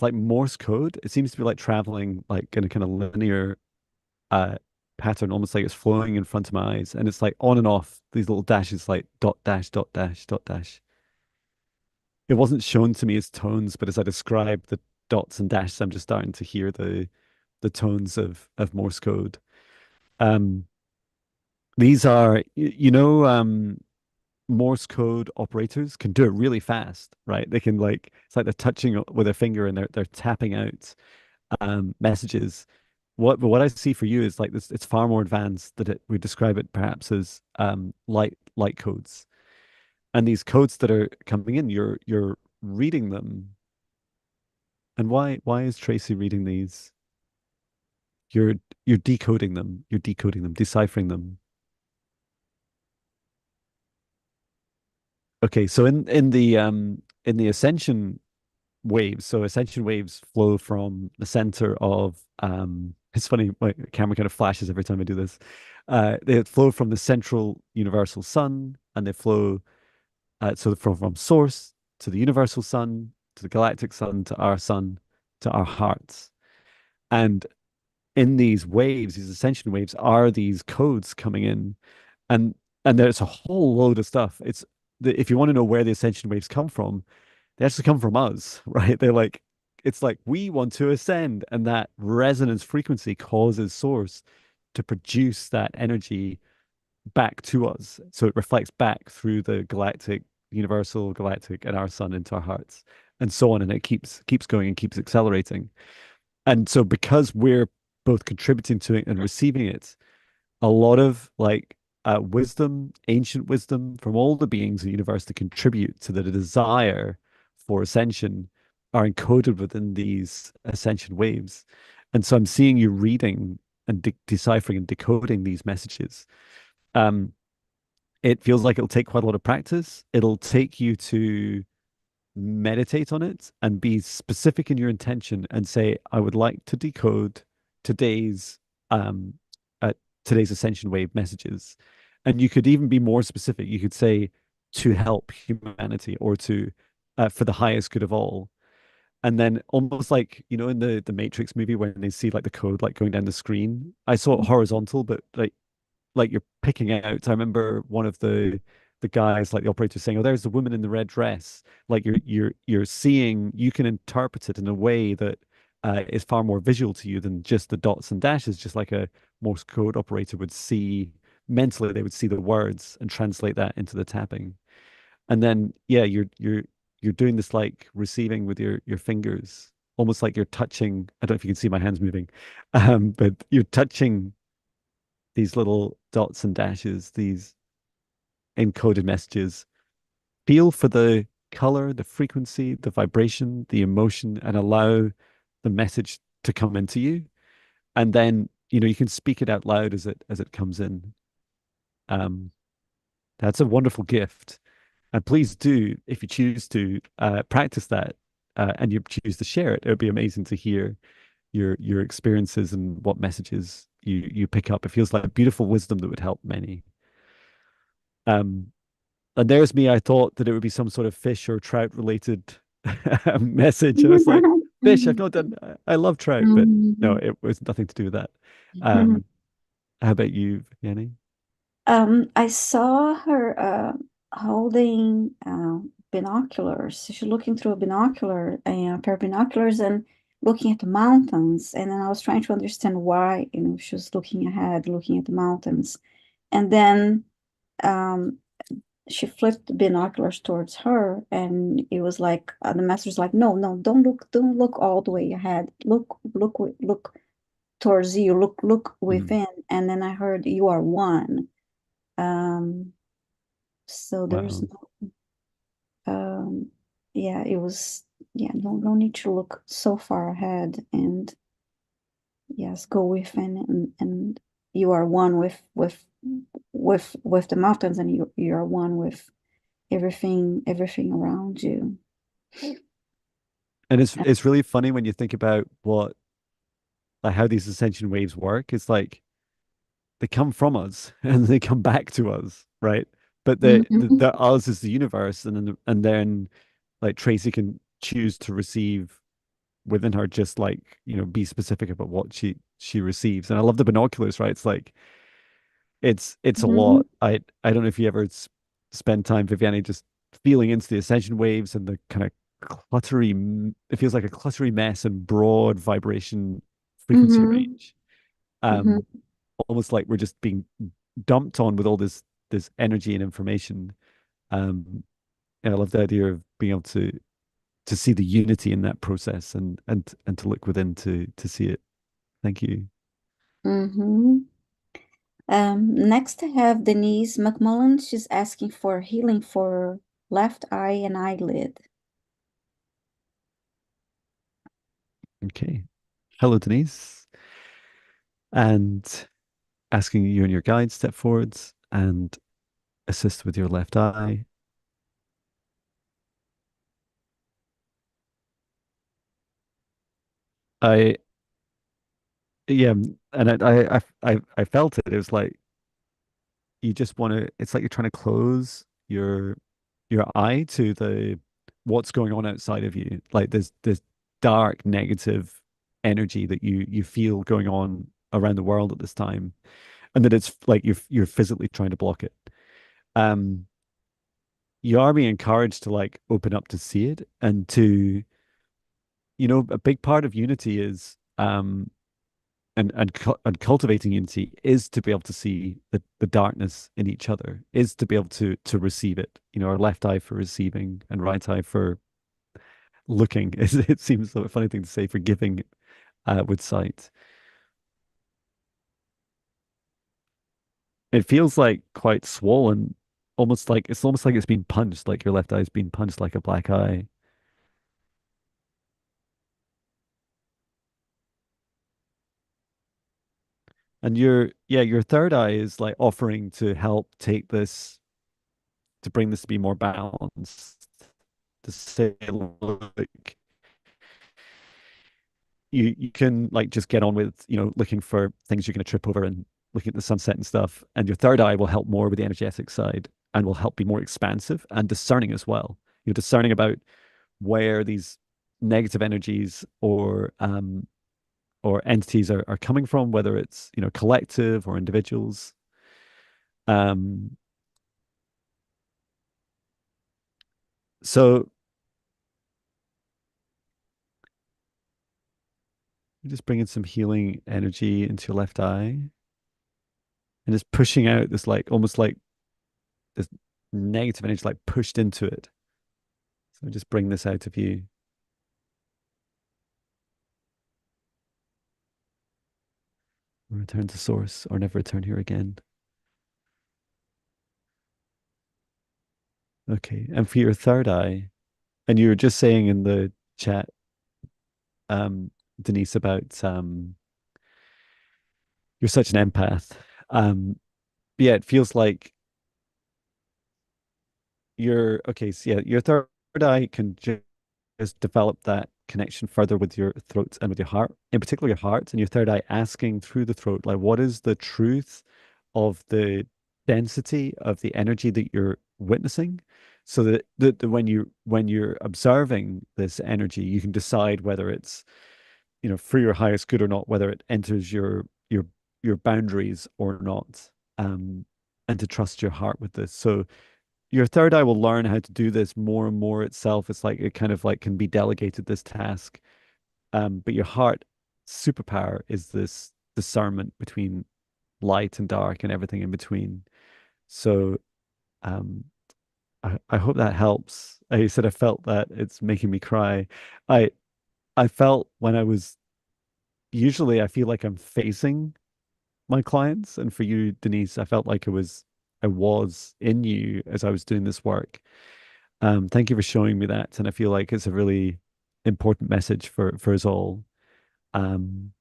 like Morse code. It seems to be like traveling like in a kind of linear uh pattern, almost like it's flowing in front of my eyes. And it's like on and off these little dashes like dot dash, dot dash, dot dash. It wasn't shown to me as tones, but as I describe the dots and dashes, I'm just starting to hear the tones of Morse code. Um, these are, Morse code operators can do it really fast, right? They can like it's like they're touching with their finger and they're tapping out messages. What I see for you is like this, it's far more advanced that we describe it perhaps as light codes. And these codes that are coming in, you're reading them. And why is Tracy reading these? You're you're decoding them. You're decoding them, deciphering them. Okay, so in the ascension waves, so ascension waves flow from the center of it's funny, my camera kind of flashes every time I do this. They flow from the central universal sun, and they flow so from source to the universal sun, to the galactic sun, to our sun, to our hearts. And in these waves, these ascension waves, are these codes coming in, and there's a whole load of stuff. If you want to know where the ascension waves come from, they actually come from us, right? It's like we want to ascend, and that resonance frequency causes source to produce that energy back to us. So it reflects back through the galactic, universal, galactic, and our sun into our hearts, and so on. And it keeps going and keeps accelerating. And so because we're both contributing to it and receiving it, a lot of like wisdom, ancient wisdom from all the beings of the universe to contribute to the desire for ascension are encoded within these ascension waves. And so I'm seeing you reading and deciphering and decoding these messages. Um, it feels like it'll take quite a lot of practice. It'll take you to meditate on it and be specific in your intention and say, I would like to decode today's um uh, today's ascension wave messages. And you could even be more specific. You could say to help humanity or to for the highest good of all. And then almost like, in the Matrix movie when they see like the code like going down the screen. I saw it horizontal, but like you're picking out. I remember one of the guys, like the operator, saying, "Oh, there's the woman in the red dress." Like you're seeing, you can interpret it in a way that is far more visual to you than just the dots and dashes. Just like a Morse code operator would see mentally, they would see the words and translate that into the tapping. And then yeah, you're doing this like receiving with your fingers, almost like you're touching. I don't know if you can see my hands moving, but you're touching these little dots and dashes, these encoded messages. Feel for the color, the frequency, the vibration, the emotion, and allow the message to come into you. And then, you can speak it out loud as it comes in. Um, that's a wonderful gift. And please do, if you choose to, practice that, and you choose to share it. It would be amazing to hear your experiences and what messages you pick up. It feels like beautiful wisdom that would help many. Um, and there's me. I thought that it would be some sort of fish or trout related message, and I was like, fish. I've not done. I love trout, but no, it was nothing to do with that. How about you, Yanni? I saw her holding binoculars. She's looking through a binocular, a pair of binoculars, and looking at the mountains, and then I was trying to understand why, she was looking ahead, looking at the mountains. And then um, she flipped the binoculars towards her, and it was like the master's like, no, no, don't look all the way ahead. Look towards you. Look Mhm. within. And then I heard you are one. Um, so there's Wow. no, yeah, it was, yeah, no need to look so far ahead, and yes, go within, and you are one with the mountains, and you are one with everything around you. And it's really funny when you think about what like how these ascension waves work. It's like they come from us and they come back to us, right? But Mm-hmm, the us is the universe, and then like Tracy can choose to receive within her, just like be specific about what she receives. And I love the binoculars, right? It's like it's a hmm lot. I don't know if you ever spend time, Viviani, just feeling into the ascension waves and the kind of cluttery. It feels like a cluttery mess and broad vibration frequency hmm range. hmm Um, Almost like we're just being dumped on with all this energy and information. Um, and I love the idea of being able to see the unity in that process and to look within to see it. Thank you. hmm Next, I have Denise McMullen. She's asking for healing for left eye and eyelid. Okay. Hello, Denise. And asking you and your guide step forwards and assist with your left eye. I yeah, and I felt it. It was like you just want to. It's like you're trying to close your eye to the what's going on outside of you. Like there's this dark negative energy that you feel going on around the world at this time, and that it's like you're physically trying to block it. Um, you are being encouraged to like open up to see it and to a big part of unity is and cultivating unity is to be able to see the darkness in each other, is to be able to receive it. Our left eye for receiving and right eye for looking. It seems a funny thing to say for giving with sight. It feels like quite swollen, almost like it's been punched, like your left eye's been punched like a black eye. And your third eye is like offering to help take this, to bring this to be more balanced, to say, look, you can like just get on with, looking for things you're going to trip over and looking at the sunset and stuff. And your third eye will help more with the energetic side and will help be more expansive and discerning as well. You're discerning about where these negative energies or entities are coming from, whether it's, collective or individuals. Um, so you're just bringing some healing energy into your left eye and just pushing out this like almost like this negative energy like pushed into it. So just bring this out of you. Return to source or never return here again. Okay. And for your third eye, and you were just saying in the chat, um, Denise, about you're such an empath. Yeah, it feels like you're okay. So yeah, your third eye can just develop that connection further with your throat and with your heart, in particular your heart and your third eye, asking through the throat, like, what is the truth of the density of the energy that you're witnessing? So that when you're observing this energy, you can decide whether it's, for your highest good or not, whether it enters your boundaries or not, um, and to trust your heart with this. So your third eye will learn how to do this more and more itself. It's like it kind of like can be delegated this task but your heart superpower is this discernment between light and dark and everything in between. So um, I hope that helps. I said I felt that it's making me cry. I I felt when I was usually I feel like I'm facing my clients, and for you, Denise, I felt like I was in you as I was doing this work. Thank you for showing me that, and I feel like it's a really important message for us all. Um,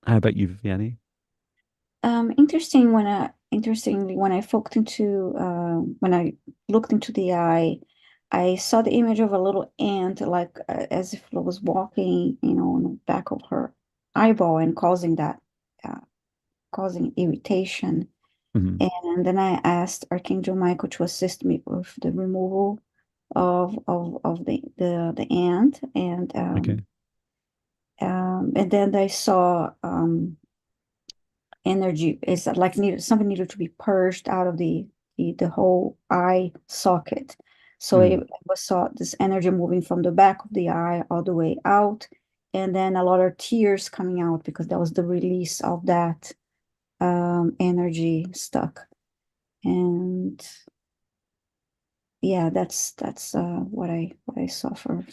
how about you, Vianney? Interestingly, when I looked into the eye, I saw the image of a little ant, like as if it was walking, on the back of her eyeball and uh, causing irritation. Mhm. And then I asked Archangel Michael to assist me with the removal of the ant, Okay. and then I saw energy. It's like something needed to be purged out of the whole eye socket. So Mm. it was saw this energy moving from the back of the eye all the way out, and then a lot of tears coming out because that was the release of that energy stuck. And yeah, that's what I saw for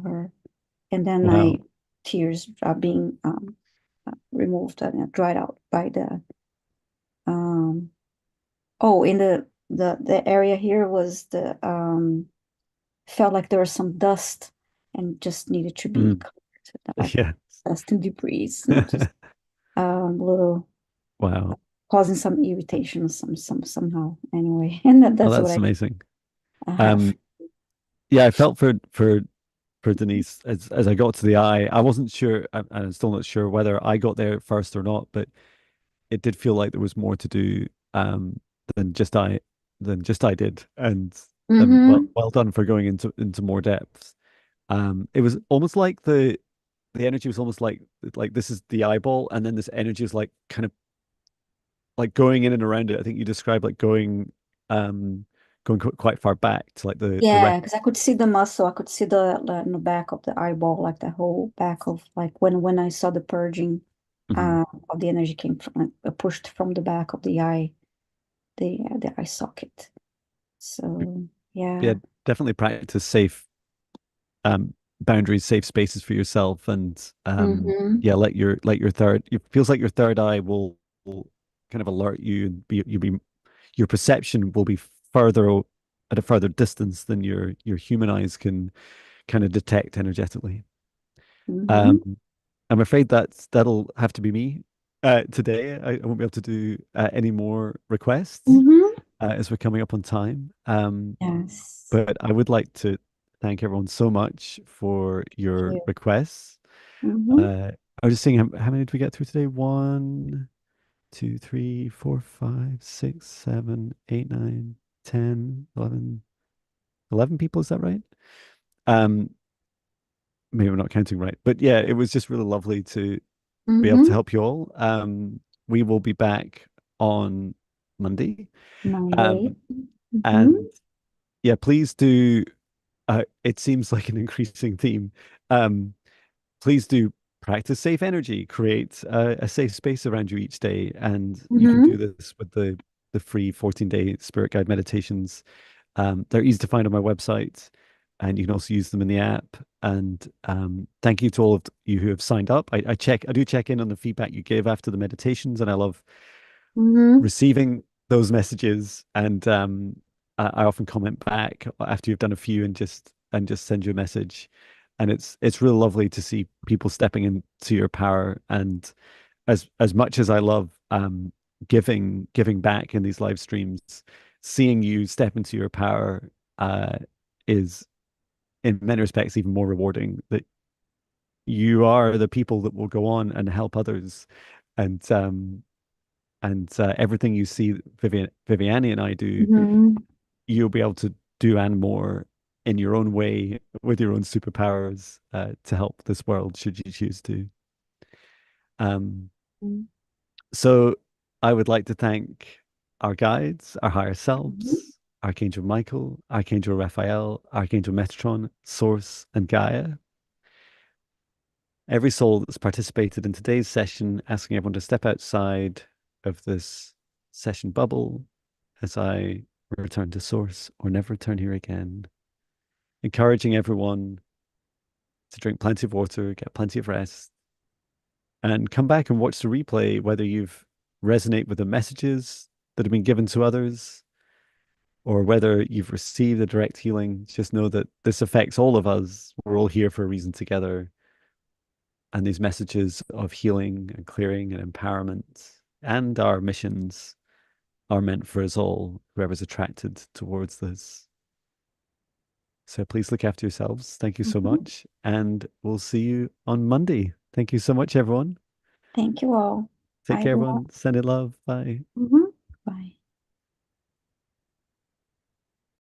her. And then I Wow. tears are being removed and dried out by the um oh, in the area here was the felt like there was some dust and just needed to be Mm. cleared, like Yeah. dust and debris, just little Wow. causing some irritation somehow anyway. And Oh, that's what that's amazing. I have. Um, yeah, I felt for Denise as I got to the eye. I wasn't sure, and I'm still not sure whether I got there first or not, but it did feel like there was more to do than just I did. And Mm-hmm. well done for going into more depths. It was almost like the energy was almost like this is the eyeball, and then this energy is like kind of like going in and around it. I think you described like going quite far back to like the Yeah, rest. because I could see the muscle. I could see in the back of the eyeball, like the whole back of like when I saw the purging Mhm. of the energy came from pushed from the back of the eye, the eye socket. So Yeah, yeah. definitely practice safe boundaries, safe spaces for yourself, and Mm-hmm. yeah, let your third. It feels like your third eye will kind of alert you and be your perception will be at a further distance than your human eyes can kind of detect energetically. Mm-hmm. Um, I'm afraid that'll have to be me today. I won't be able to do any more requests Mm-hmm. as we're coming up on time. Yes. But I would like to thank everyone so much for Thank your you. requests. Mm-hmm. I was just seeing how many did we get through today? One, two, three, four, five, six, seven, eight, nine, 10, 11, 11 people. Is that right? Um, maybe I'm not counting right, but yeah, it was just really lovely to be able to Mm-hmm. help you all. We will be back on Monday. Monday. Um, Mm-hmm. and yeah, please do. It seems like an increasing theme. Um, please do practice safe energy, create a safe space around you each day. And you can do Mm-hmm. this with the free 14-day spirit guide meditations. They're easy to find on my website, and you can also use them in the app. And thank you to all of you who have signed up. I do check in on the feedback you give after the meditations, and I love Mm-hmm. receiving those messages. And I often comment back after you've done a few and just send you a message. And it's really lovely to see people stepping into your power. And as much as I love giving back in these live streams, seeing you step into your power is in many respects even more rewarding. That you are the people that will go on and help others, and everything you see Viviani and I do, Mm-hmm. you'll be able to do and more in your own way with your own superpowers to help this world, should you choose to. Um, so I would like to thank our guides, our higher Mm-hmm. selves, Archangel Michael, Archangel Raphael, Archangel Metatron, Source, and Gaia. every soul that's participated in today's session, asking everyone to step outside of this session bubble as I return to source or never return here again. Encouraging everyone to drink plenty of water, get plenty of rest, and come back and watch the replay, whether you've resonate with the messages that have been given to others or whether you've received a direct healing. Just know that this affects all of us. We're all here for a reason together. And these messages of healing and clearing and empowerment and our missions are meant for us all, whoever's attracted towards this. So please look after yourselves. Thank you so Mhm. much. And we'll see you on Monday. Thank you so much, everyone. Thank you all. Take Bye, care, everyone. everyone. Send it love. Bye. Mhm.